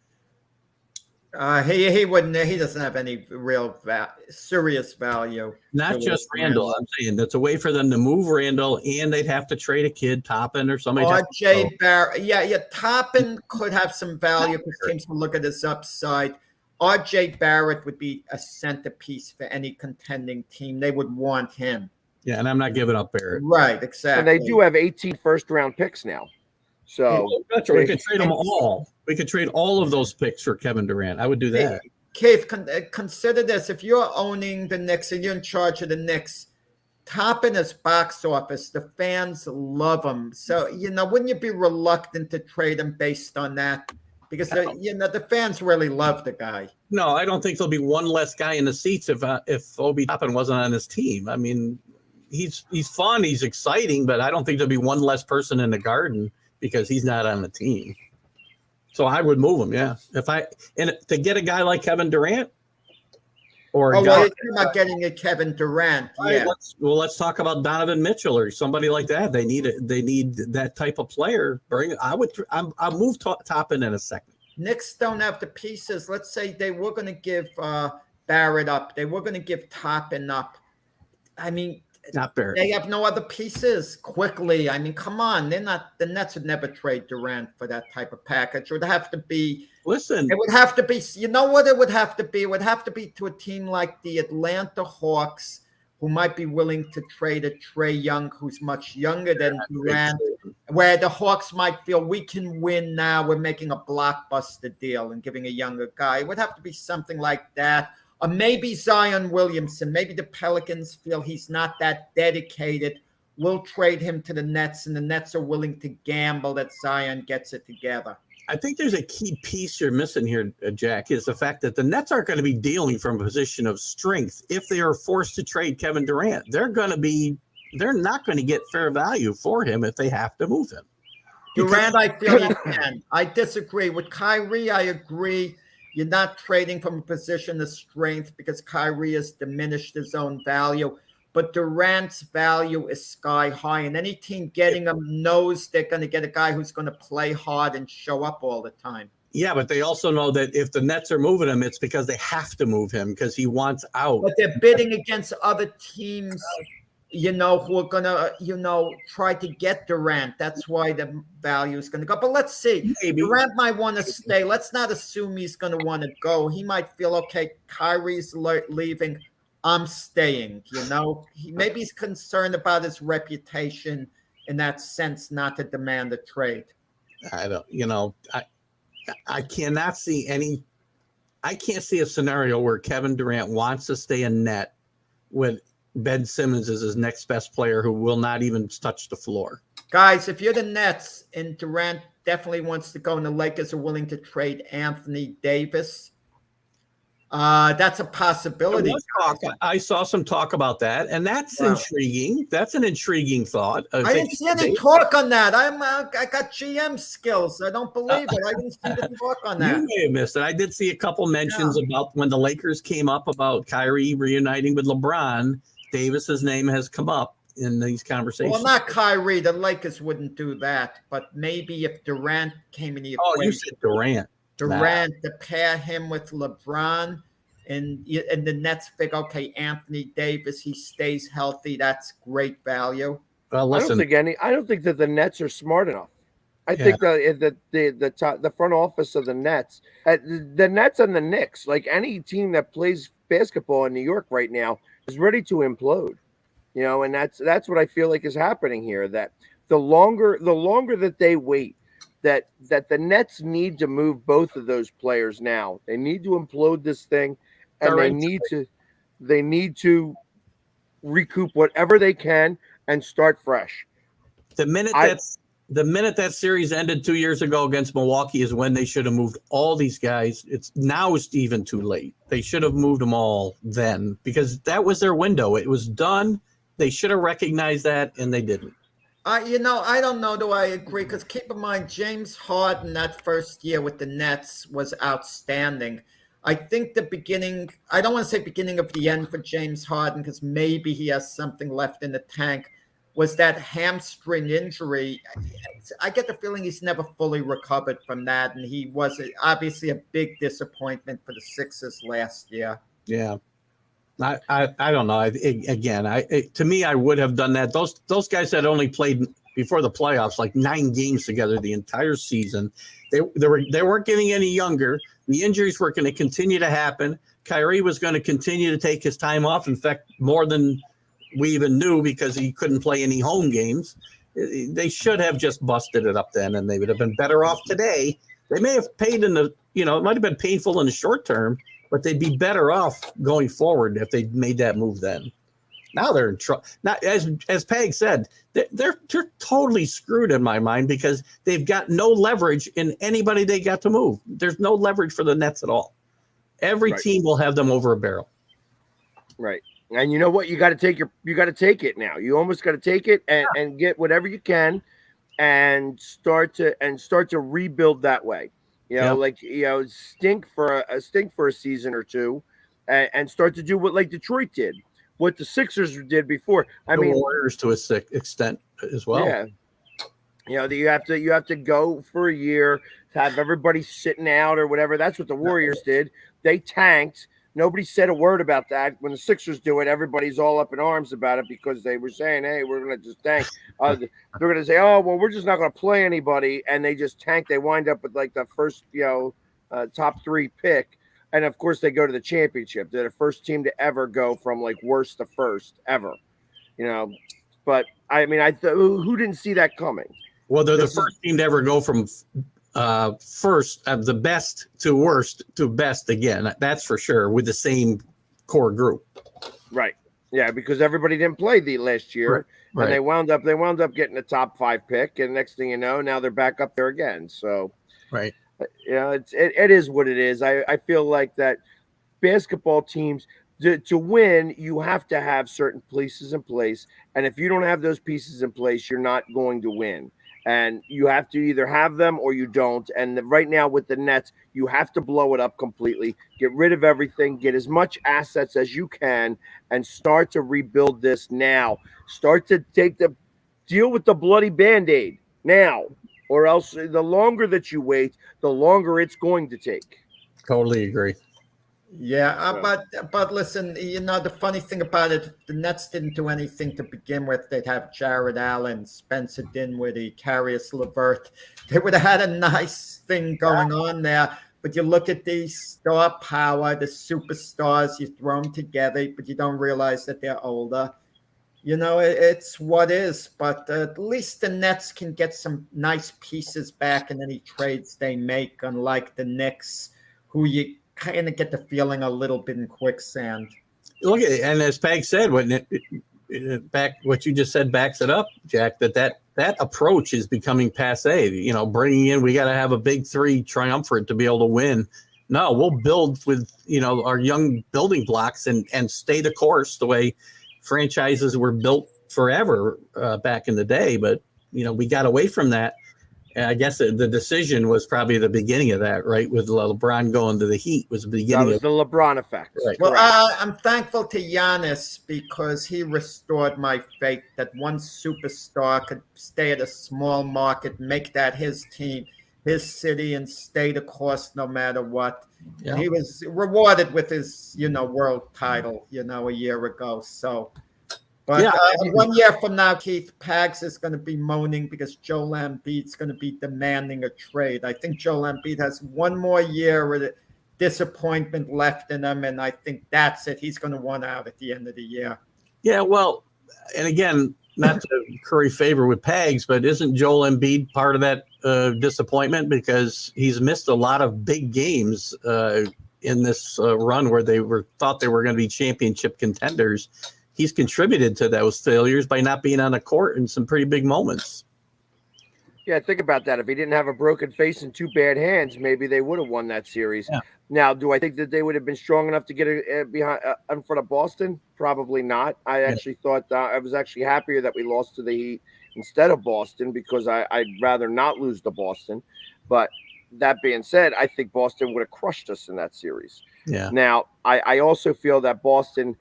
he wouldn't. He doesn't have any real serious value. Not just Randall. I'm saying that's a way for them to move Randall, and they'd have to trade a kid, Toppin or somebody. R.J. Barrett. Yeah. Toppin could have some value because teams will look at his upside. R.J. Barrett would be a centerpiece for any contending team. They would want him. Yeah, and I'm not giving up Barrett. Right, exactly. And they do have 18 first-round picks now. So that's right. We could trade them all. We could trade all of those picks for Kevin Durant. I would do that. Keith, consider this. If you're owning the Knicks and you're in charge of the Knicks, Toppin is box office. The fans love him. So, wouldn't you be reluctant to trade him based on that? because the fans really love the guy. No, I don't think there'll be one less guy in the seats if Obi Toppin wasn't on his team. I mean, he's fun, he's exciting, but I don't think there'll be one less person in the Garden because he's not on the team. So I would move him, yeah. And to get a guy like Kevin Durant, or you're talking about getting a Kevin Durant. Yeah. Let's talk about Donovan Mitchell or somebody like that. They need that type of player. I'll move Toppin in a second. Knicks don't have the pieces. Let's say they were going to give Barrett up. They were going to give Toppin up. I mean, not Barrett. They have no other pieces quickly. I mean, come on. They're not. The Nets would never trade Durant for that type of package. It would have to be. Listen. It would have to be. You know what it would have to be? It would have to be to a team like the Atlanta Hawks, who might be willing to trade a Trae Young, who's much younger than Durant, where the Hawks might feel we can win now. We're making a blockbuster deal and giving a younger guy. It would have to be something like that. Or maybe Zion Williamson. Maybe the Pelicans feel he's not that dedicated. We'll trade him to the Nets, and the Nets are willing to gamble that Zion gets it together. I think there's a key piece you're missing here, Jack, is the fact that the Nets aren't going to be dealing from a position of strength if they are forced to trade Kevin Durant. They're not going to get fair value for him if they have to move him. Durant, I feel you can. I disagree. With Kyrie, I agree. You're not trading from a position of strength because Kyrie has diminished his own value. But Durant's value is sky high, and any team getting him knows they're going to get a guy who's going to play hard and show up all the time. Yeah, but they also know that if the Nets are moving him, it's because they have to move him because he wants out. But they're bidding against other teams, who are going to, try to get Durant. That's why the value is going to go. But let's see. Maybe. Durant might want to stay. Let's not assume he's going to want to go. He might feel, okay, Kyrie's leaving. I'm staying, maybe he's concerned about his reputation in that sense, not to demand a trade. I cannot see I can't see a scenario where Kevin Durant wants to stay in net with Ben Simmons as his next best player who will not even touch the floor. Guys, if you're the Nets and Durant definitely wants to go and the Lakers are willing to trade Anthony Davis, that's a possibility. I saw some talk about that, and that's intriguing. That's an intriguing thought. I didn't see any talk on that. I got GM skills. I don't believe it. I didn't see the talk on that. You may have missed it. I did see a couple mentions about when the Lakers came up about Kyrie reuniting with LeBron. Davis's name has come up in these conversations. Well, not Kyrie. The Lakers wouldn't do that, but maybe if Durant came in the equation. Oh, you said Durant. To pair him with LeBron, and the Nets figure, okay, Anthony Davis, he stays healthy. That's great value. Well, listen, I don't think that the Nets are smart enough. I think that the front office of the Nets and the Knicks, like any team that plays basketball in New York right now, is ready to implode. And that's what I feel like is happening here. That the longer that they wait, that the Nets need to move both of those players now. They need to implode this thing, and they need to recoup whatever they can and start fresh. The minute that series ended 2 years ago against Milwaukee is when they should have moved all these guys. It's even too late. They should have moved them all then because that was their window. It was done. They should have recognized that, and they didn't. I don't know. Do I agree? Because keep in mind, James Harden that first year with the Nets was outstanding. I think the beginning, I don't want to say beginning of the end for James Harden because maybe he has something left in the tank, was that hamstring injury. I get the feeling he's never fully recovered from that, and he was obviously a big disappointment for the Sixers last year. Yeah. I don't know. To me, I would have done that. Those guys had only played before the playoffs like 9 games together the entire season. They weren't getting any younger. The injuries were going to continue to happen. Kyrie was going to continue to take his time off. In fact, more than we even knew because he couldn't play any home games. They should have just busted it up then, and they would have been better off today. They may have paid it might have been painful in the short term, but they'd be better off going forward if they made that move then. Now they're in trouble. Now, as Peg said, they're totally screwed in my mind because they've got no leverage in anybody they got to move. There's no leverage for the Nets at all. Every team will have them over a barrel. Right. And you know what? You got to take it now. You almost got to take it and get whatever you can and start to rebuild that way. You know, stink for a season or two and start to do what like Detroit did, what the Sixers did before. I mean, Warriors to a extent as well. Yeah. You know, you have to go for a year to have everybody sitting out or whatever. That's what the Warriors did. They tanked. Nobody said a word about that. When the Sixers do it, everybody's all up in arms about it because they were saying, hey, we're going to just tank. They're going to say, oh, well, we're just not going to play anybody. And they just tank. They wind up with like the first, top 3 pick. And, of course, they go to the championship. They're the first team to ever go from like worst to first ever. You know, but, I mean, who didn't see that coming? Well, they're the first team to ever go from first of the best to worst to best again. That's for sure, with the same core group. Right. Yeah, because everybody didn't play the last year, and they wound up getting a top 5 pick, and next thing you know, now they're back up there again. So, right. Yeah, it is what it is. I feel like that basketball teams to win, you have to have certain pieces in place, and if you don't have those pieces in place, you're not going to win. And you have to either have them or you don't. And right now with the Nets, you have to blow it up completely, get rid of everything, get as much assets as you can, and start to rebuild this now. Start to deal with the bloody Band-Aid now, or else the longer that you wait, the longer it's going to take. Totally agree. Yeah, but listen, you know, the funny thing about it, the Nets didn't do anything to begin with. They'd have Jared Allen, Spencer Dinwiddie, Caris LeVert. They would have had a nice thing going on there. But you look at the star power, the superstars, you throw them together, but you don't realize that they're older. You know, it's what is. But at least the Nets can get some nice pieces back in any trades they make, unlike the Knicks, who you kind of get the feeling a little bit in quicksand. Look at it, and as Peg said, what you just said backs it up, Jack. That approach is becoming passe. You know, bringing in, we got to have a big 3 triumvirate to be able to win. No, we'll build with our young building blocks and stay the course the way franchises were built forever back in the day. But we got away from that. I guess the decision was probably the beginning of that, right? With LeBron going to the Heat was the beginning. That was the LeBron effect. Right. Well, I'm thankful to Giannis because he restored my faith that one superstar could stay at a small market, make that his team, his city, and stay the course no matter what. Yeah. He was rewarded with his, world title, a year ago. So. But 1 year from now, Keith, Pags is going to be moaning because Joel Embiid's going to be demanding a trade. I think Joel Embiid has 1 more year with disappointment left in him, and I think that's it. He's going to want out at the end of the year. Yeah, well, and again, not to curry favor with Pags, but isn't Joel Embiid part of that disappointment because he's missed a lot of big games in this run where they thought they were going to be championship contenders? He's contributed to those failures by not being on the court in some pretty big moments. Yeah, think about that. If he didn't have a broken face and 2 bad hands, maybe they would have won that series. Yeah. Now, do I think that they would have been strong enough to get behind in front of Boston? Probably not. I actually thought I was actually happier that we lost to the Heat instead of Boston because I'd rather not lose to Boston. But that being said, I think Boston would have crushed us in that series. Yeah. Now, I also feel that Boston,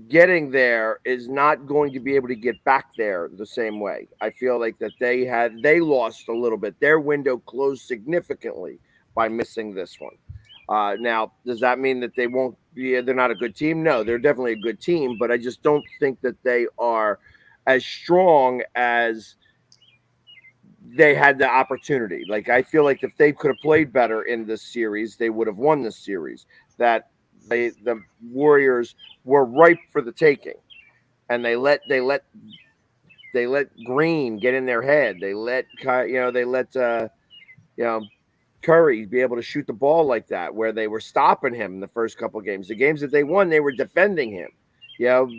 getting there is not going to be able to get back there the same way. I feel like that they lost a little bit. Their window closed significantly by missing this one. Now, does that mean that they won't be? They're not a good team? No, they're definitely a good team, but I just don't think that they are as strong as they had the opportunity. Like I feel like if they could have played better in this series, they would have won this series. The Warriors were ripe for the taking, and they let Green get in their head. They let Curry be able to shoot the ball like that, where they were stopping him in the first couple of games. The games that they won, they were defending him.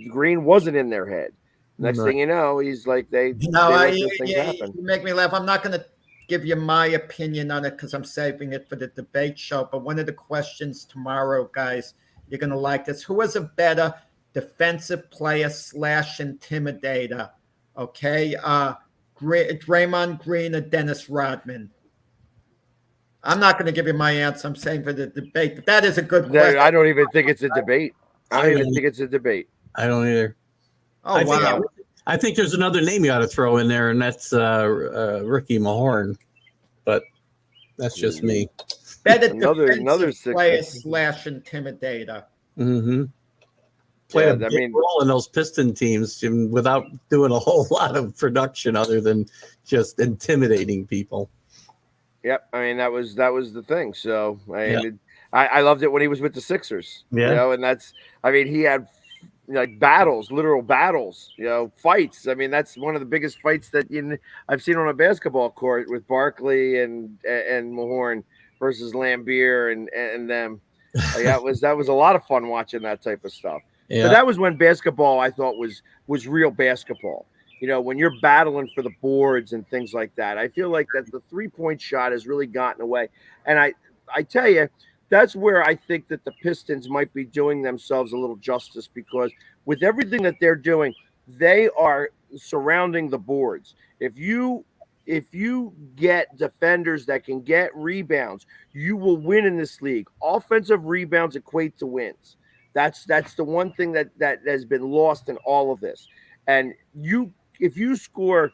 Green wasn't in their head. Next thing you know, he's like they You make me laugh. I'm not going to give you my opinion on it because I'm saving it for the debate show. But one of the questions tomorrow, guys, you're going to like this. Who is a better defensive player / intimidator? Okay. Draymond Green or Dennis Rodman? I'm not going to give you my answer. I'm saying for the debate, but that is a good question. I don't even think it's a debate. I don't even think it's a debate. I don't either. Oh, wow. I think there's another name you ought to throw in there, and that's Ricky Mahorn. But that's just me. Better another player / intimidator. Mm-hmm. Played a big role in those Piston teams without doing a whole lot of production other than just intimidating people. Yep, I mean that was the thing. So I loved it when he was with the Sixers. Yeah, and that's he had like literal battles, fights. I mean that's one of the biggest fights that I've seen on a basketball court with Barkley and Mahorn versus Lambeer and them. That was a lot of fun watching that type of stuff. Yeah. But that was when basketball I thought was real basketball. When you're battling for the boards and things like that, I feel like that the 3-point shot has really gotten away. And I tell you, that's where I think that the Pistons might be doing themselves a little justice because with everything that they're doing, they are surrounding the boards. If you get defenders that can get rebounds, you will win in this league. Offensive rebounds equate to wins. That's the one thing that has been lost in all of this. And if you score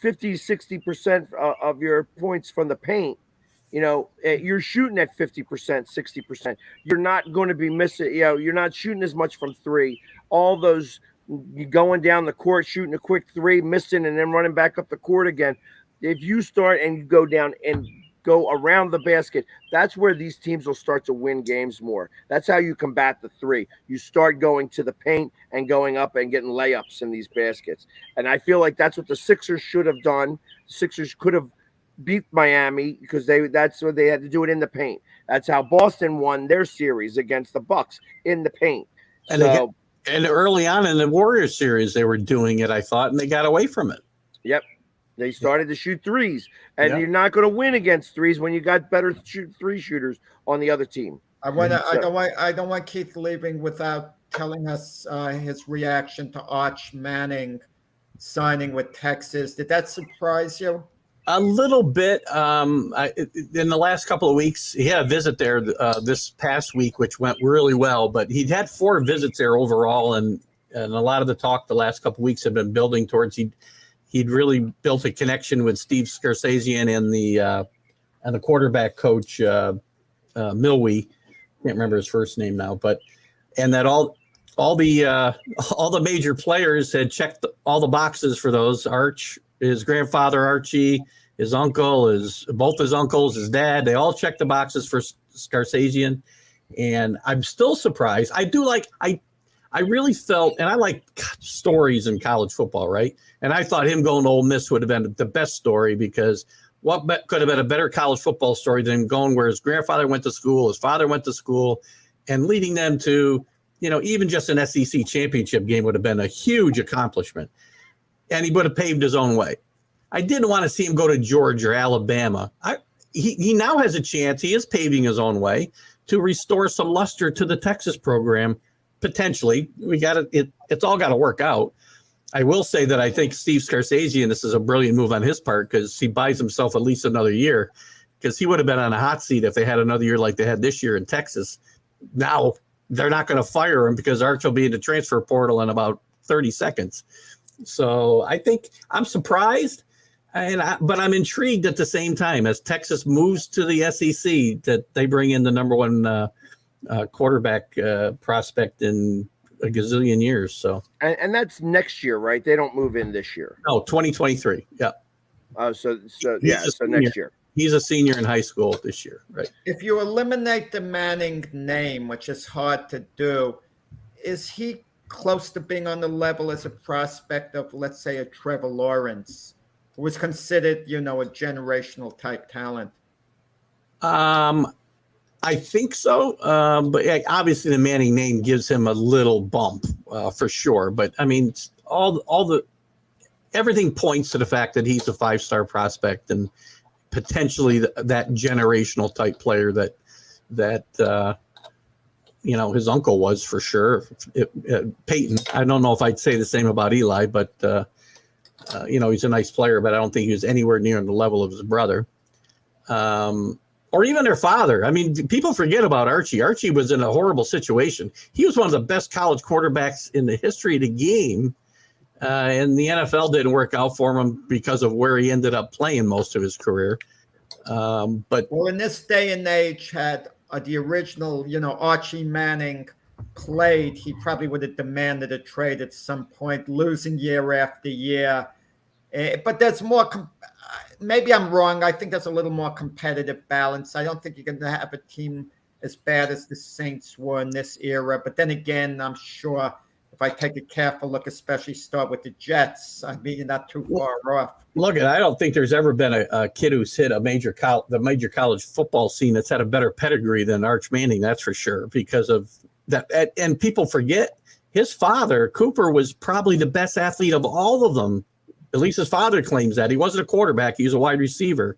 50-60% of your points from the paint, you're shooting at 50%, 60%. You're not going to be missing, you're not shooting as much from three. All those you going down the court, shooting a quick three, missing, and then running back up the court again. If you start and you go down and go around the basket, that's where these teams will start to win games more. That's how you combat the three. You start going to the paint and going up and getting layups in these baskets. And I feel like that's what the Sixers should have done. The Sixers could have beat Miami because that's what they had to do it in the paint. That's how Boston won their series against the Bucks in the paint. And early on in the Warriors series, they were doing it, I thought, and they got away from it. Yep. They started to shoot threes, and you're not going to win against threes when you got better three shooters on the other team. I don't want Keith leaving without telling us his reaction to Arch Manning signing with Texas. Did that surprise you? A little bit. In the last couple of weeks, he had a visit there this past week, which went really well. But he'd had 4 visits there overall, and a lot of the talk the last couple of weeks have been building towards he'd really built a connection with Steve Scarsazian and the quarterback coach Milwee. Can't remember his first name now, and that all the major players had checked all the boxes for those. Arch, his grandfather Archie, his uncle, both his uncles, his dad, they all checked the boxes for Scarsazian. And I'm still surprised. I really felt, and I like stories in college football, right? And I thought him going to Ole Miss would have been the best story because what could have been a better college football story than going where his grandfather went to school, his father went to school, and leading them to, even just an SEC championship game would have been a huge accomplishment. And he would have paved his own way. I didn't want to see him go to Georgia or Alabama. He now has a chance. He is paving his own way to restore some luster to the Texas program. Potentially, it's all got to work out. I will say that I think Steve Scarsazian, this is a brilliant move on his part because he buys himself at least another year because he would have been on a hot seat if they had another year like they had this year in Texas. Now they're not going to fire him because Arch will be in the transfer portal in about 30 seconds. So I think I'm surprised, but I'm intrigued at the same time as Texas moves to the SEC that they bring in the number one quarterback prospect in a gazillion years. So and that's next year, right? They don't move in this year. No, 2023. Yeah. So next year. He's a senior in high school this year, right? If you eliminate the Manning name, which is hard to do, is he close to being on the level as a prospect of, let's say, a Trevor Lawrence, who was considered, a generational type talent? I think so, but yeah, obviously the Manning name gives him a little bump for sure. But I mean, everything points to the fact that he's a 5-star prospect and potentially that generational type player that his uncle was for sure. Peyton. I don't know if I'd say the same about Eli, but he's a nice player, but I don't think he was anywhere near the level of his brother. Or even their father. I mean, people forget about Archie. Archie was in a horrible situation. He was one of the best college quarterbacks in the history of the game. And the NFL didn't work out for him because of where he ended up playing most of his career. But in this day and age, had the original, Archie Manning played, he probably would have demanded a trade at some point, losing year after year. But there's more. Maybe I'm wrong. I think there's a little more competitive balance. I don't think you're going to have a team as bad as the Saints were in this era. But then again, I'm sure if I take a careful look, especially start with the Jets, I mean, you're not too far off. Look, I don't think there's ever been a kid who's hit the major college football scene that's had a better pedigree than Arch Manning. That's for sure, because of that. And people forget his father, Cooper, was probably the best athlete of all of them. At least his father claims that. He wasn't a quarterback. He was a wide receiver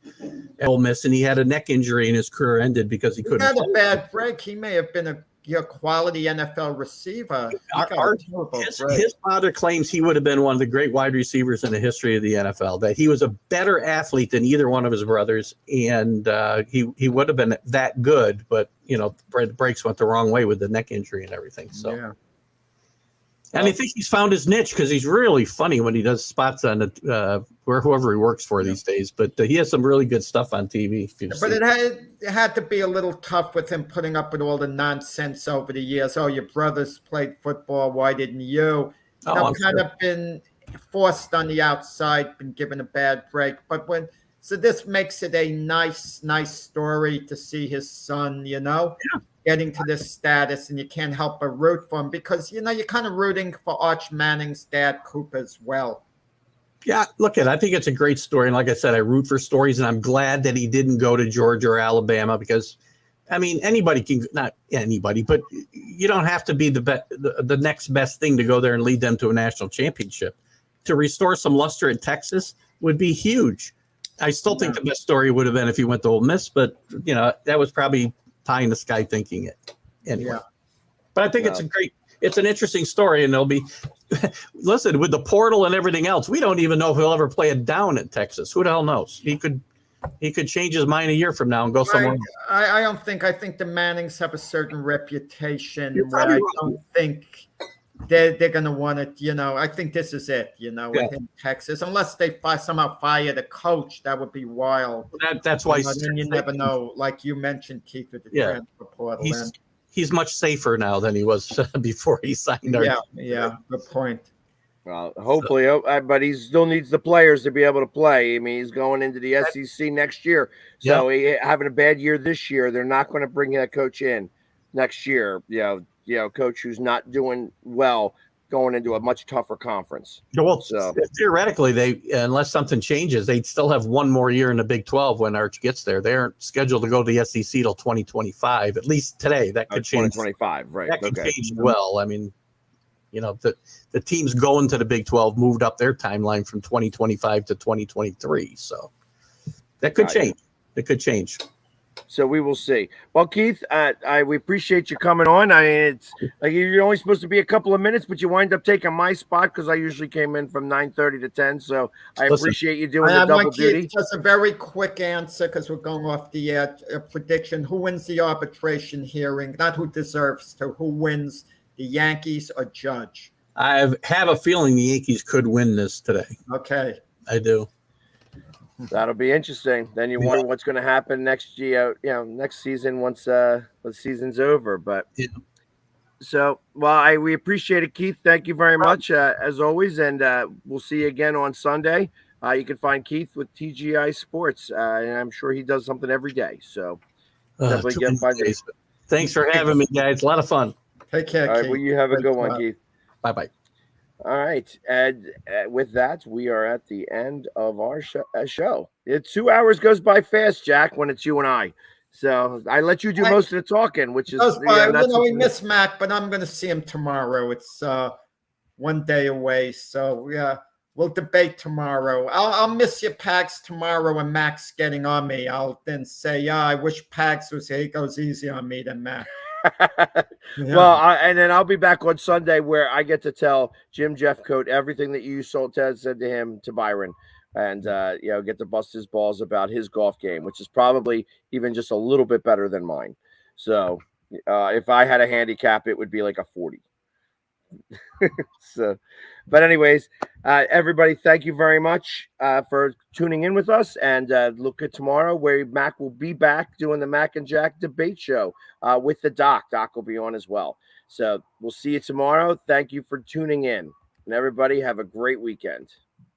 at Ole Miss, and he had a neck injury, and his career ended because he couldn't. He had a bad break. He may have been a quality NFL receiver. His father claims he would have been one of the great wide receivers in the history of the NFL, that he was a better athlete than either one of his brothers, and he would have been that good, but, the breaks went the wrong way with the neck injury and everything. So. Yeah. And I think he's found his niche because he's really funny when he does spots on whoever he works for these days. But he has some really good stuff on TV. But it had to be a little tough with him putting up with all the nonsense over the years. Oh, your brothers played football. Why didn't you? Of been forced on the outside, been given a bad break. But so this makes it a nice story to see his son, getting to this status, and you can't help but root for him because, you're kind of rooting for Arch Manning's dad, Cooper, as well. Yeah, I think it's a great story. And like I said, I root for stories, and I'm glad that he didn't go to Georgia or Alabama because, I mean, not anybody, but you don't have to be the next best thing to go there and lead them to a national championship. To restore some luster at Texas would be huge. I still think the best story would have been if he went to Ole Miss, but, that was probably pie in the sky thinking it anyway. But I think it's an interesting story, and there'll be listen, with the portal and everything else, we don't even know if he'll ever play it down in Texas. Who the hell knows? He could change his mind a year from now and go somewhere else. I think the Mannings have a certain reputation where I don't think they're going to want it. I think this is it, within Texas, unless they somehow fire the coach. That would be wild. That's why you never know. Like you mentioned, Keith, with the transfer portal. He's much safer now than he was before he signed. Yeah, good point. Well, hopefully, but he still needs the players to be able to play. I mean, he's going into the SEC next year, so he having a bad year this year. They're not going to bring that coach in next year. Coach who's not doing well going into a much tougher conference. Well, so theoretically, unless something changes, they'd still have one more year in the Big 12 when Arch gets there. They aren't scheduled to go to the SEC till 2025, at least today. That could change. 2025, right? That could change well. I mean, the teams going to the Big 12 moved up their timeline from 2025 to 2023, so that could change. It could change. So we will see. Well, Keith, we appreciate you coming on. I mean, it's like you're only supposed to be a couple of minutes, but you wind up taking my spot because I usually came in from 9:30 to 10. So I appreciate you doing the double duty. Just a very quick answer because we're going off the prediction. Who wins the arbitration hearing? Not who deserves to. Who wins, the Yankees or Judge? I have a feeling the Yankees could win this today. Okay. I do. That'll be interesting. Then you wonder what's going to happen next year, next season once the season's over. But so, we appreciate it, Keith. Thank you very much as always, and we'll see you again on Sunday. You can find Keith with TGI Sports, and I'm sure he does something every day. So definitely get by this. Thanks for having me, guys. A lot of fun. Take care. All right, well, you have a good one, Keith. Bye. All right, and with that, we are at the end of our show. 2 hours goes by fast, Jack, when it's you and I. So I let you do most of the talking, which is That's fine. that's we miss Mac, but I'm going to see him tomorrow. It's 1 day away, so yeah, we'll debate tomorrow. I'll miss you, Pags, tomorrow when Mac's getting on me. I'll then say, yeah, I wish Pags was here. He goes easy on me than Mac. Well, and then I'll be back on Sunday where I get to tell Jim Jeffcoat everything that you said to him to Byron, and get to bust his balls about his golf game, which is probably even just a little bit better than mine. So if I had a handicap, it would be like a 40. So, but anyways, everybody, thank you very much for tuning in with us, and look at tomorrow where Mac will be back doing the Mac and Jack debate show with the Doc. Doc will be on as well. So we'll see you tomorrow. Thank you for tuning in, and everybody have a great weekend.